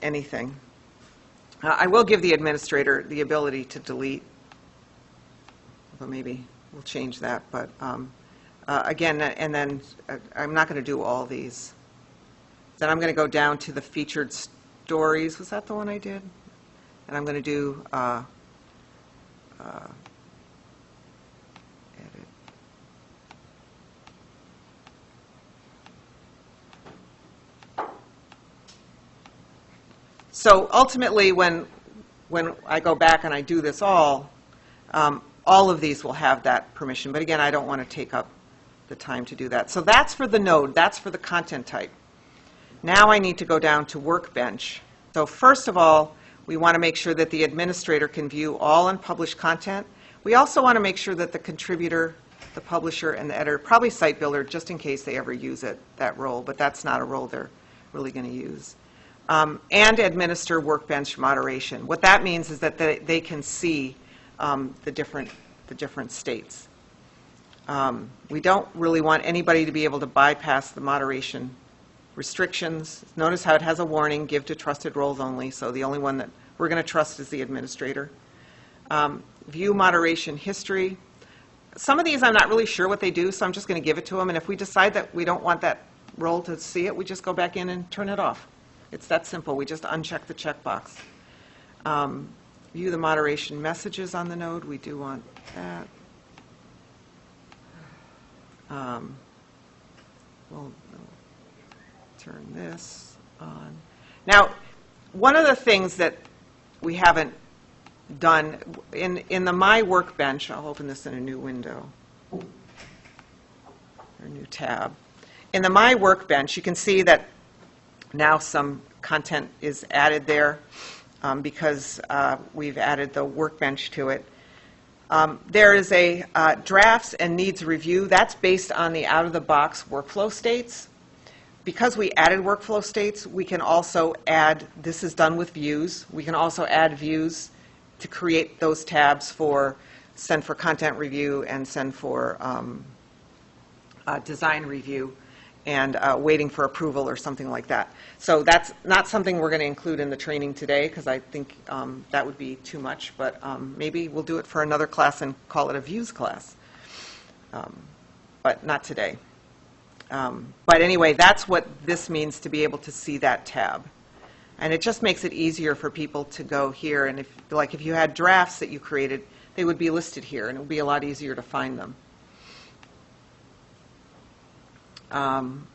anything. I will give the administrator the ability to delete, although maybe we'll change that. But again, and then I'm not going to do all these. Then I'm going to go down to the featured stories. Was that the one I did? And I'm going to do edit. So ultimately, when I go back and I do this all of these will have that permission. But again, I don't want to take up the time to do that. So that's for the node. That's for the content type. Now I need to go down to Workbench. So first of all, we want to make sure that the administrator can view all unpublished content. We also want to make sure that the contributor, the publisher, and the editor, probably site builder, just in case they ever use that role, but that's not a role they're really going to use. And administer Workbench moderation. What that means is that they can see the different states. We don't really want anybody to be able to bypass the moderation restrictions. Notice how it has a warning, give to trusted roles only, so the only one that we're going to trust is the administrator. View moderation history. Some of these I'm not really sure what they do, so I'm just going to give it to them, and if we decide that we don't want that role to see it, we just go back in and turn it off. It's that simple. We just uncheck the checkbox. View the moderation messages on the node. We do want that. We'll turn this on. Now, one of the things that we haven't done in the My Workbench, I'll open this in a new window, or a new tab. In the My Workbench, you can see that now some content is added there because we've added the Workbench to it. There is a drafts and needs review. That's based on the out-of-the-box workflow states. Because we added workflow states, we can also add, this is done with views, we can also add views to create those tabs for send for content review and send for design review. and waiting for approval or something like that. So that's not something we're going to include in the training today, because I think that would be too much, but maybe we'll do it for another class and call it a views class, but not today. But anyway, that's what this means, to be able to see that tab. And it just makes it easier for people to go here, and if you had drafts that you created, they would be listed here, and it would be a lot easier to find them.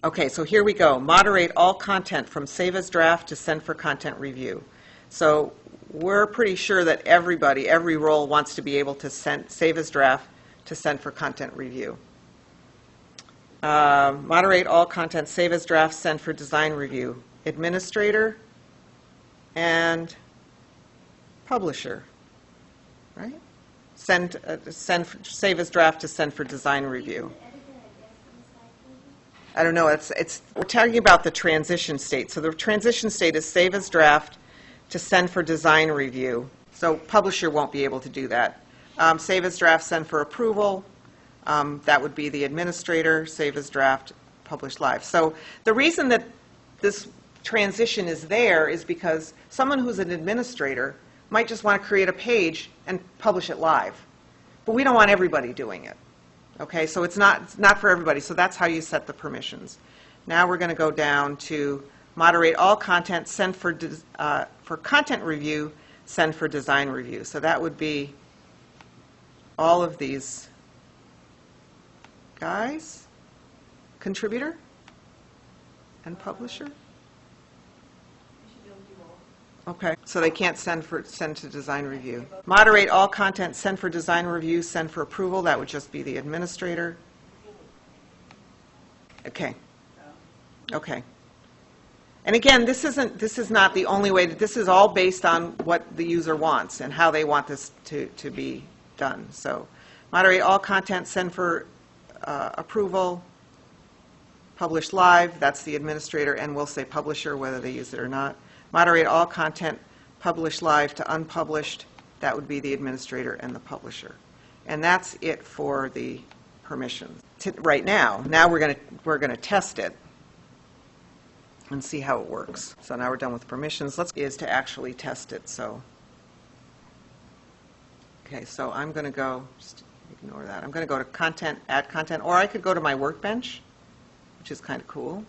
Okay, so here we go. Moderate all content from save as draft to send for content review. So we're pretty sure that everybody, every role wants to be able to save as draft to send for content review. Moderate all content, save as draft, send for design review. Administrator and publisher, right? Save as draft to send for design review. I don't know, we're talking about the transition state. So the transition state is save as draft to send for design review. So publisher won't be able to do that. Save as draft, send for approval. That would be the administrator. Save as draft, publish live. So the reason that this transition is there is because someone who's an administrator might just want to create a page and publish it live. But we don't want everybody doing it. Okay, so it's not for everybody. So that's how you set the permissions. Now we're going to go down to moderate all content, send for content review, send for design review. So that would be all of these guys, contributor and publisher. Okay, so they can't send to design review. Moderate all content, send for design review, send for approval. That would just be the administrator. Okay. Okay. And again, this is not the only way. This is all based on what the user wants and how they want this to be done. So, moderate all content, send for approval, publish live. That's the administrator, and we'll say publisher whether they use it or not. Moderate all content, publish live to unpublished. That would be the administrator and the publisher. And that's it for the permissions. Right now we're going to test it and see how it works. So now we're done with permissions. Is to actually test it. So, okay, so I'm going to go, just ignore that. I'm going to go to content, add content, or I could go to my Workbench, which is kind of cool.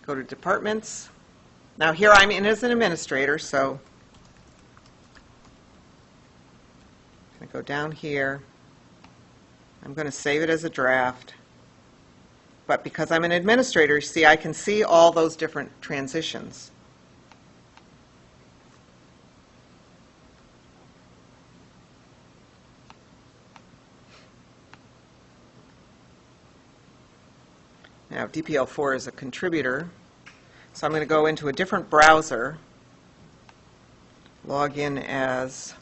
Go to departments. Now here I'm in as an administrator, so I'm going to go down here. I'm going to save it as a draft. But because I'm an administrator, see, I can see all those different transitions. Now, DPL4 is a contributor. So I'm going to go into a different browser, log in as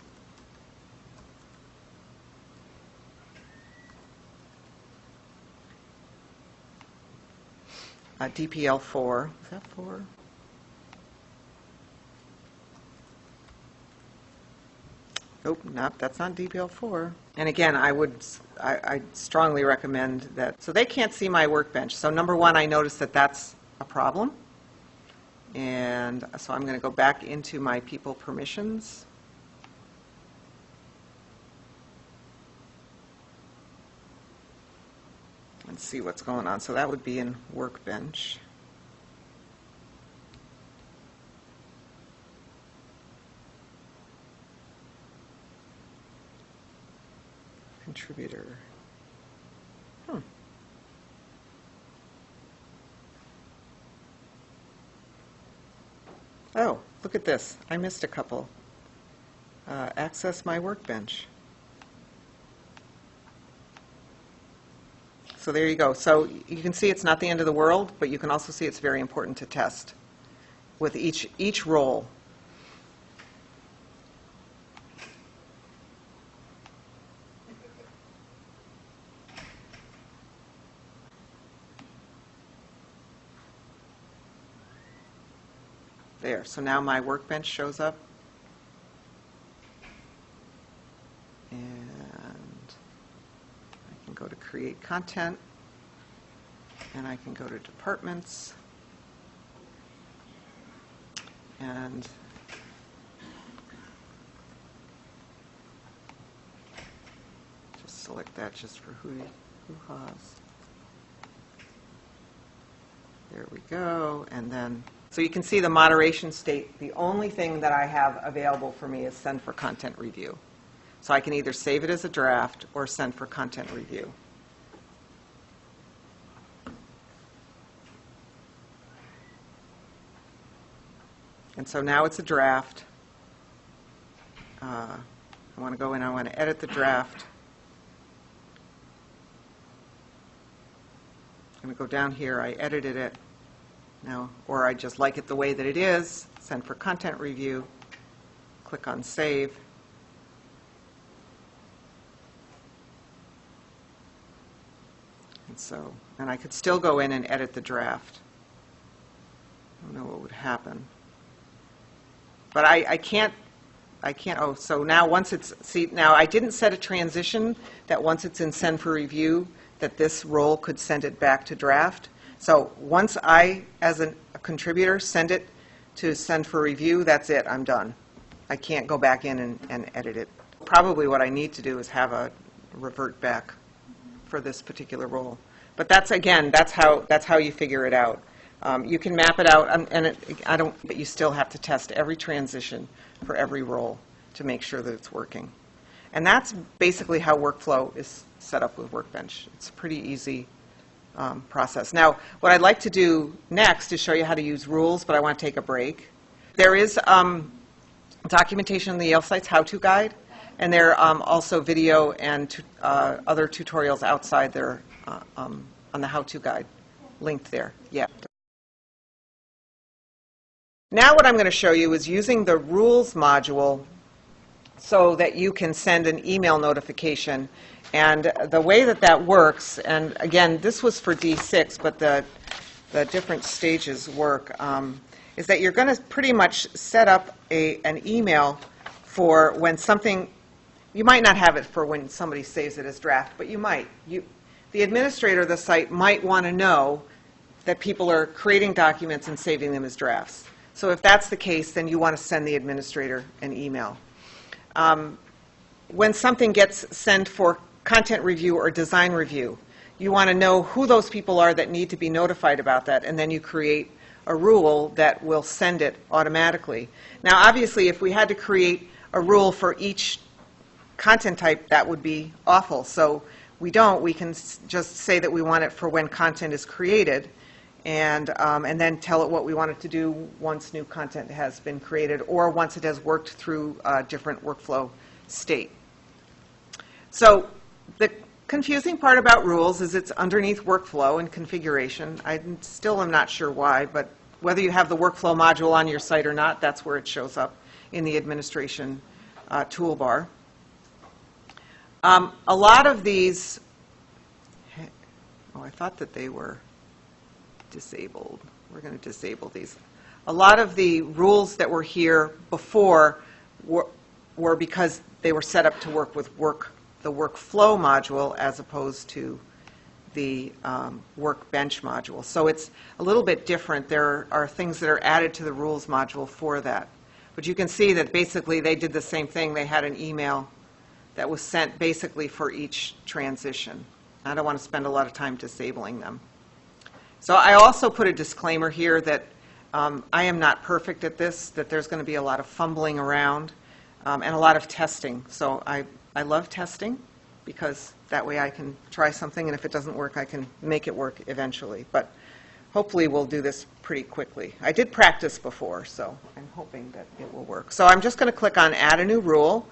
DPL4. Is that 4? Nope, that's not DPL4. And again, I strongly recommend that. So they can't see my Workbench. So number one, I noticed that that's a problem. And so I'm going to go back into my people permissions. And see what's going on. So that would be in Workbench. Contributor. Oh, look at this. I missed a couple. Access my Workbench. So there you go. So you can see it's not the end of the world, but you can also see it's very important to test with each role. There. So now my Workbench shows up. And I can go to create content. And I can go to departments and just select that just for who has. There we go. And then, so you can see the moderation state. The only thing that I have available for me is send for content review. So I can either save it as a draft or send for content review. And so now it's a draft. I want to go in, I want to edit the draft. I'm going to go down here, I edited it now, or I just like it the way that it is, send for content review, click on save. And so, and I could still go in and edit the draft. I don't know what would happen. But I can't, oh, so now once it's, see, now I didn't set a transition that once it's in send for review, that this role could send it back to draft. So once I, as a contributor, send it to send for review, that's it, I'm done. I can't go back in and edit it. Probably what I need to do is have a revert back for this particular role. But that's, again, that's how you figure it out. You can map it out, but you still have to test every transition for every role to make sure that it's working. And that's basically how workflow is set up with Workbench. It's a pretty easy process. Now, what I'd like to do next is show you how to use rules, but I want to take a break. There is documentation in the Yale Site's how-to guide, and there are also video and other tutorials outside there on the how-to guide linked there. Yeah. Now what I'm going to show you is using the rules module so that you can send an email notification. And the way that that works, and again, this was for D6, but the different stages work, is that you're going to pretty much set up an email for when something, you might not have it for when somebody saves it as draft, but you might. The administrator of the site might want to know that people are creating documents and saving them as drafts. So if that's the case, then you want to send the administrator an email. When something gets sent for content review or design review, you want to know who those people are that need to be notified about that, and then you create a rule that will send it automatically. Now, obviously, if we had to create a rule for each content type, that would be awful. So we don't. We can just say that we want it for when content is created, and then tell it what we want it to do once new content has been created or once it has worked through a different workflow state. So the confusing part about rules is it's underneath workflow and configuration. I still am not sure why, but whether you have the workflow module on your site or not, that's where it shows up in the administration toolbar. A lot of these, oh, I thought that they were disabled. We're going to disable these. A lot of the rules that were here before were because they were set up to work with the workflow module as opposed to the Workbench module. So it's a little bit different. There are things that are added to the rules module for that. But you can see that basically they did the same thing. They had an email that was sent basically for each transition. I don't want to spend a lot of time disabling them. So I also put a disclaimer here that I am not perfect at this, that there's going to be a lot of fumbling around and a lot of testing. So I love testing because that way I can try something, and if it doesn't work, I can make it work eventually. But hopefully we'll do this pretty quickly. I did practice before, so I'm hoping that it will work. So I'm just going to click on Add a New Rule,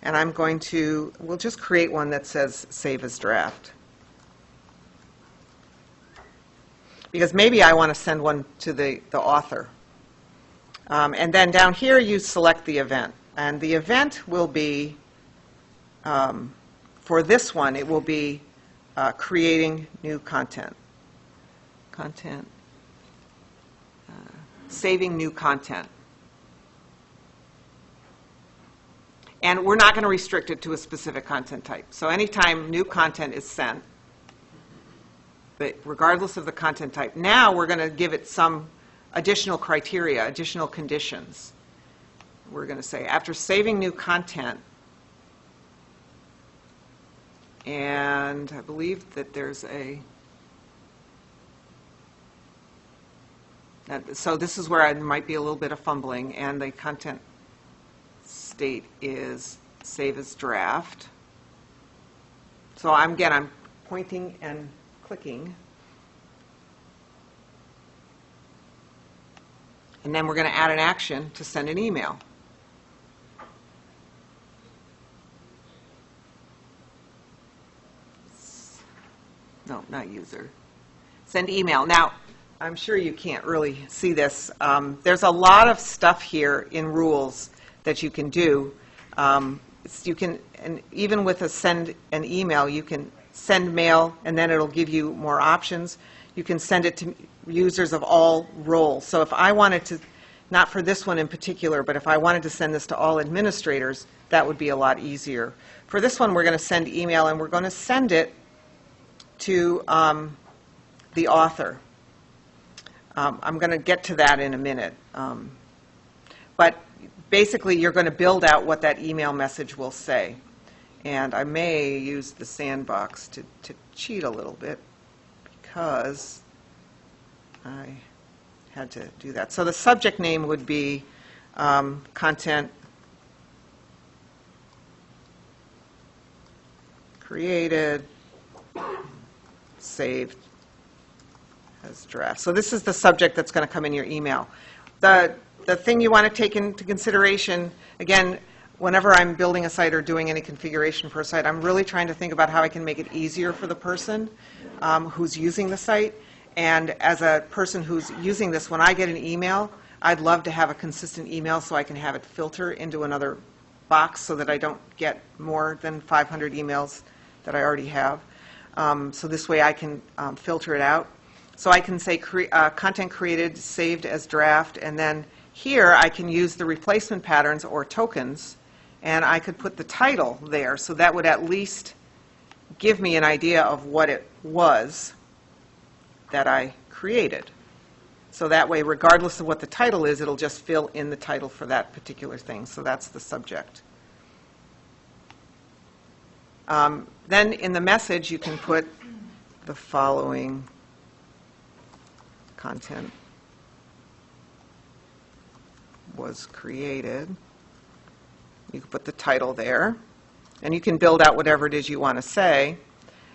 and I'm going to, we'll just create one that says Save as Draft. Because maybe I want to send one to the author. And then down here you select the event. And the event will be, for this one, it will be creating new content. Saving new content. And we're not going to restrict it to a specific content type. So anytime new content is sent, but regardless of the content type. Now we're going to give it some additional criteria, additional conditions. We're going to say, after saving new content, and I believe that there's so this is where I might be a little bit of fumbling, and the content state is save as draft. So I'm pointing and clicking. And then we're going to add an action to send an email. No, not user. Send email. Now, I'm sure you can't really see this. There's a lot of stuff here in rules that you can do. You can, and even with a send an email, you can send mail, and then it'll give you more options. You can send it to users of all roles. So if I wanted to, not for this one in particular, but if I wanted to send this to all administrators, that would be a lot easier. For this one, we're going to send email, and we're going to send it to the author. I'm going to get to that in a minute. But basically, you're going to build out what that email message will say. And I may use the sandbox to cheat a little bit because I had to do that. So the subject name would be content created, saved as draft. So this is the subject that's going to come in your email. The thing you want to take into consideration, again, whenever I'm building a site or doing any configuration for a site, I'm really trying to think about how I can make it easier for the person who's using the site. And as a person who's using this, when I get an email, I'd love to have a consistent email so I can have it filter into another box so that I don't get more than 500 emails that I already have. So this way I can filter it out. So I can say content created, saved as draft, and then here I can use the replacement patterns or tokens, and I could put the title there, so that would at least give me an idea of what it was that I created. So that way, regardless of what the title is, it'll just fill in the title for that particular thing. So that's the subject. Then in the message, you can put the following content was created. You can put the title there, and you can build out whatever it is you want to say.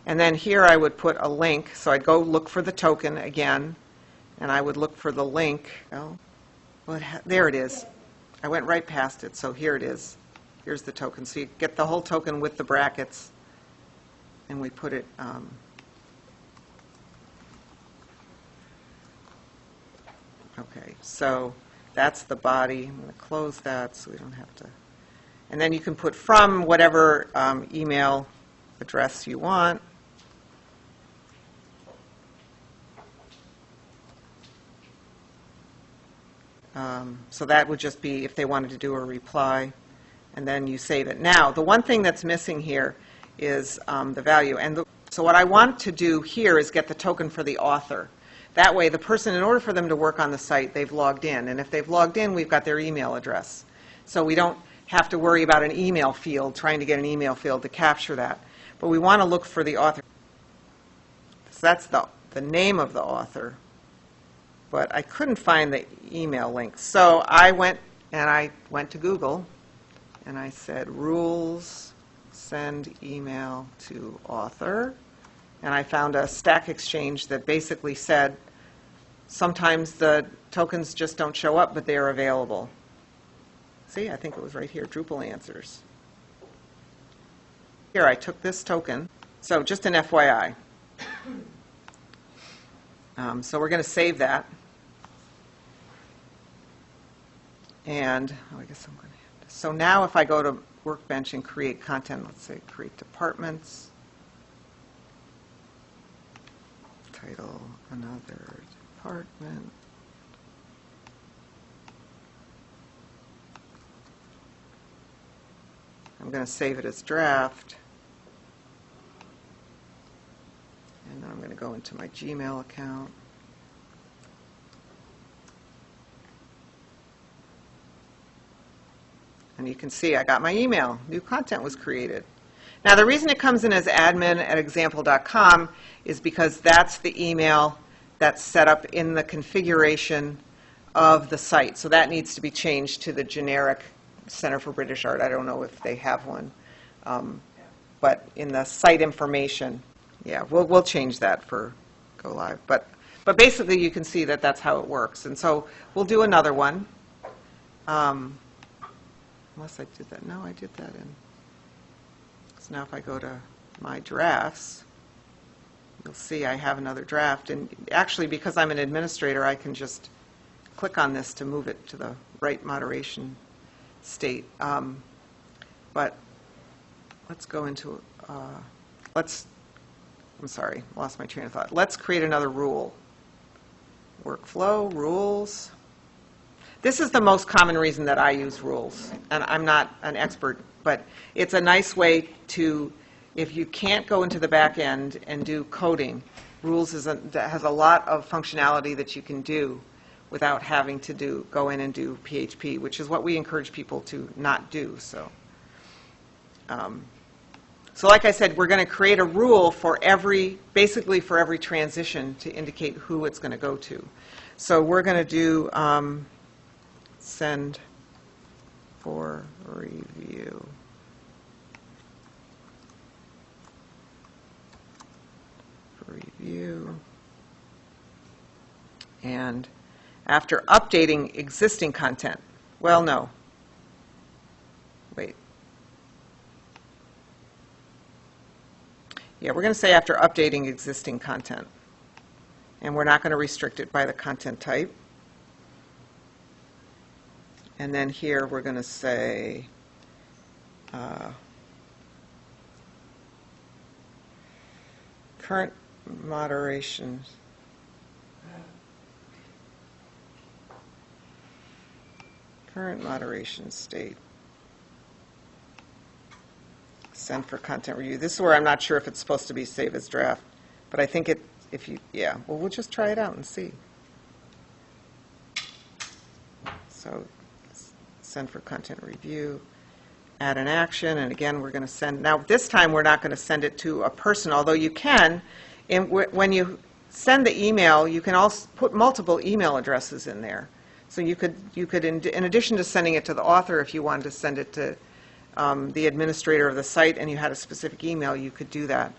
And then here I would put a link, so I'd go look for the token again, and I would look for the link. Well, there it is. I went right past it, so here it is. Here's the token. So you get the whole token with the brackets, and we put it okay, so that's the body. I'm going to close that so we don't have to. And then you can put from whatever email address you want. So that would just be if they wanted to do a reply, and then you save it. Now, the one thing that's missing here is the value. And so what I want to do here is get the token for the author. That way, the person, in order for them to work on the site, they've logged in. And if they've logged in, we've got their email address. So we don't have to worry about an email field, trying to get an email field to capture that. But we want to look for the author. So that's the name of the author. But I couldn't find the email link. So I went to Google, and I said, rules, send email to author. And I found a Stack Exchange that basically said, sometimes the tokens just don't show up, but they are available. See, I think it was right here, Drupal Answers. Here, I took this token. So just an FYI. So we're going to save that. And I guess I'm going to. So now if I go to Workbench and create content, let's say create departments. Title, another department. I'm going to save it as draft. And then I'm going to to go into my Gmail account. And you can see I got my email. New content was created. Now, the reason it comes in as admin@example.com is because that's the email that's set up in the configuration of the site. So that needs to be changed to the generic Center for British Art. I don't know if they have one. But in the site information, yeah, we'll change that for go live. But basically, you can see that that's how it works. And so we'll do another one. Unless I did that. No, I did that in. So now if I go to my drafts, you'll see I have another draft. And actually, because I'm an administrator, I can just click on this to move it to the right moderation state. But let's go into, I'm sorry, lost my train of thought. Let's create another rule. Workflow, rules. This is the most common reason that I use rules, and I'm not an expert, but it's a nice way to, if you can't go into the back end and do coding, rules has a lot of functionality that you can do without having to go in and do PHP, which is what we encourage people to not do. So like I said, we're going to create a rule for basically for every transition to indicate who it's going to go to. So we're going to do send for review. And after updating existing content, well, no. Wait. Yeah, we're going to say after updating existing content. And we're not going to restrict it by the content type. And then here we're going to say current moderation state. Send for content review. This is where I'm not sure if it's supposed to be save as draft, but I think yeah, well, we'll just try it out and see. So send for content review, add an action, and again, we're going to send. Now, this time, we're not going to send it to a person, although you can. When you send the email, you can also put multiple email addresses in there. So you could, in addition to sending it to the author, if you wanted to send it to the administrator of the site and you had a specific email, you could do that.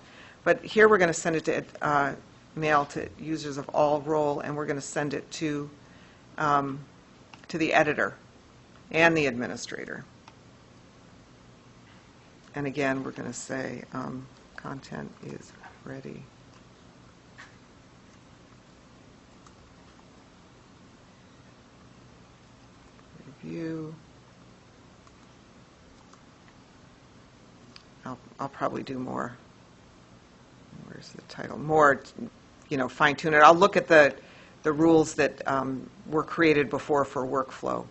But here we're going to send it to mail to users of all role, and we're going to send it to the editor and the administrator. And again, we're going to say content is ready. Review. I'll probably do more. Where's the title? More, fine tune it. I'll look at the rules that were created before for workflow.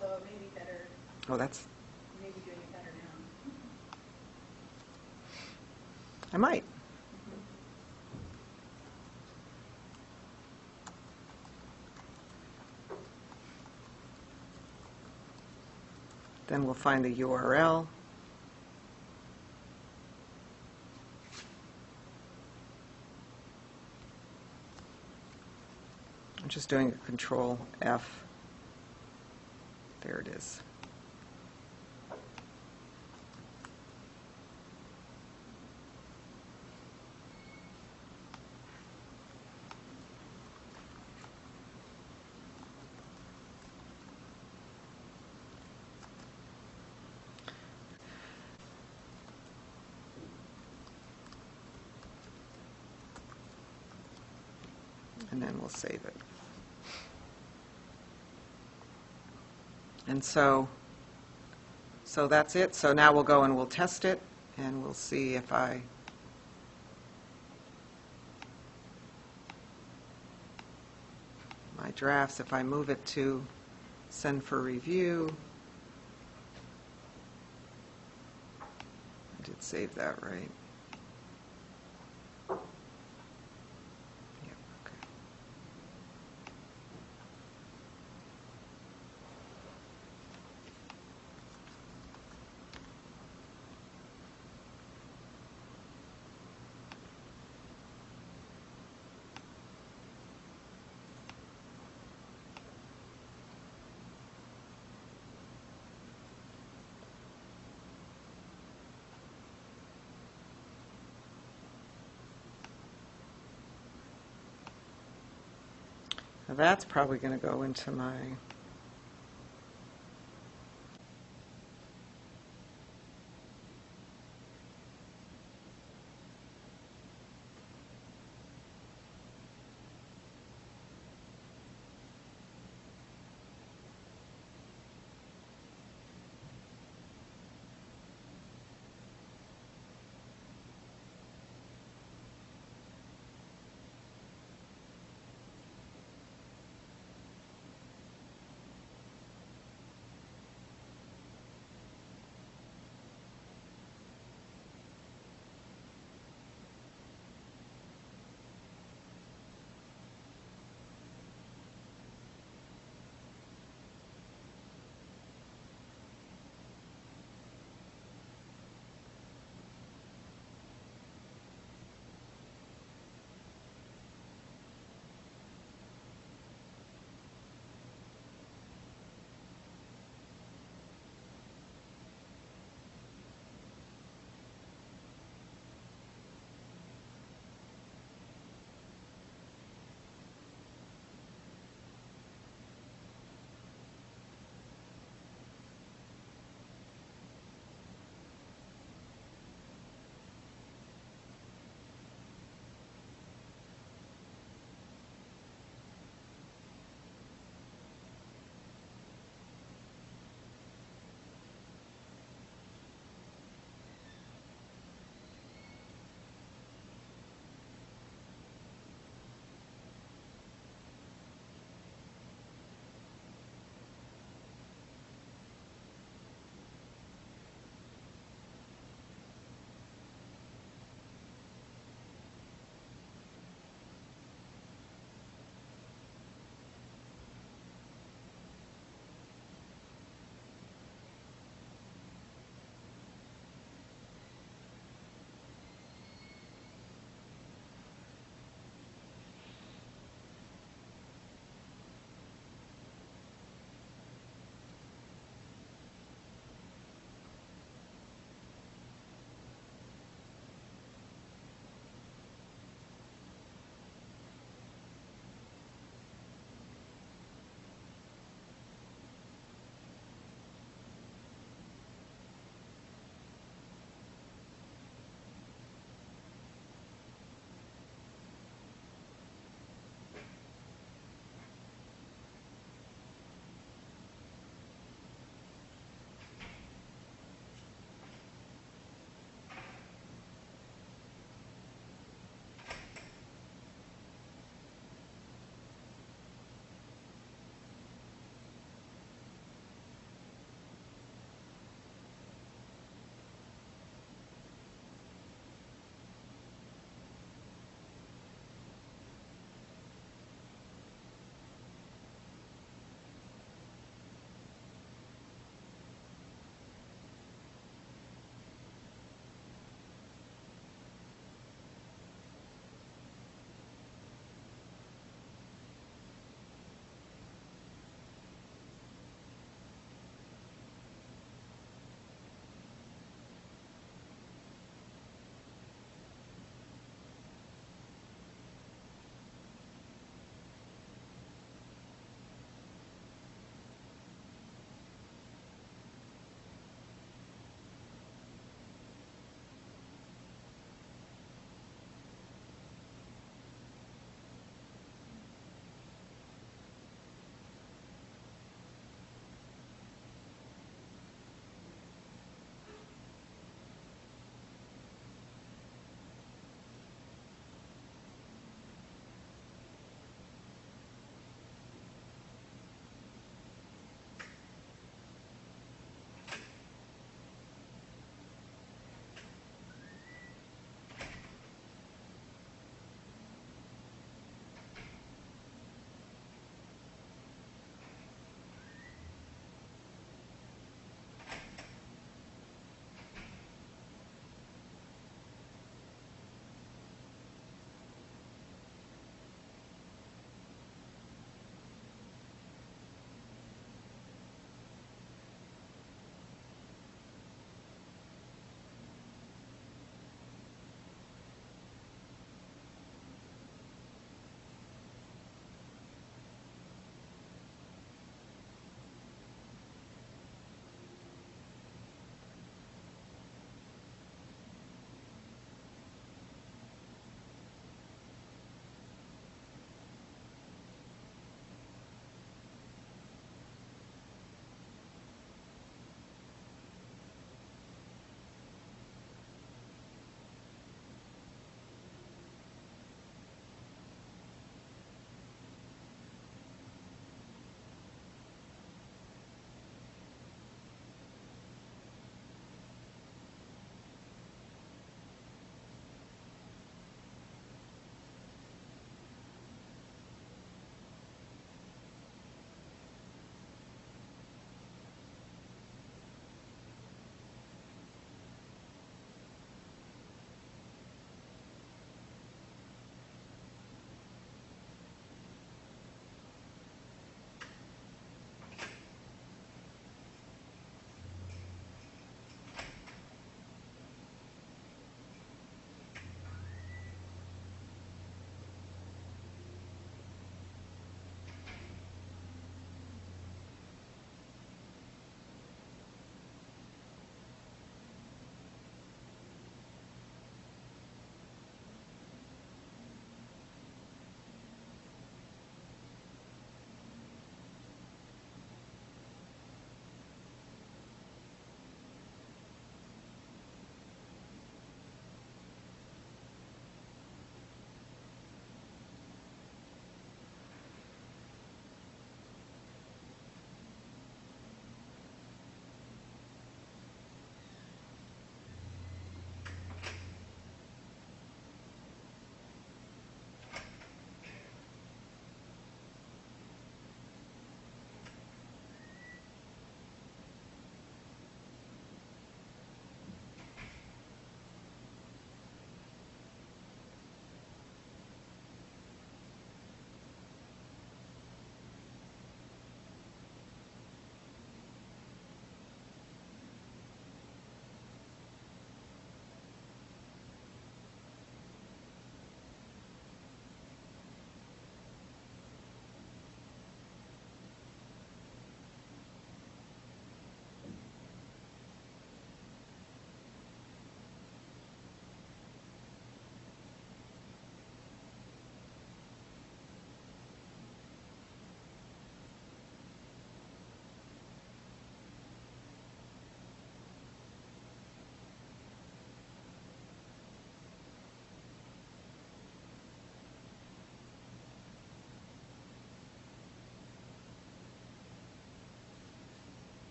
Although it may be better. Oh, that's. You may be doing it better now. I might. Then we'll find the URL. I'm just doing a Control F. There it is. And then we'll save it. And so that's it. So now we'll go and we'll test it, and we'll see if my drafts, if I move it to send for review, Did save that, right? Yep, okay. Now that's probably going to go into my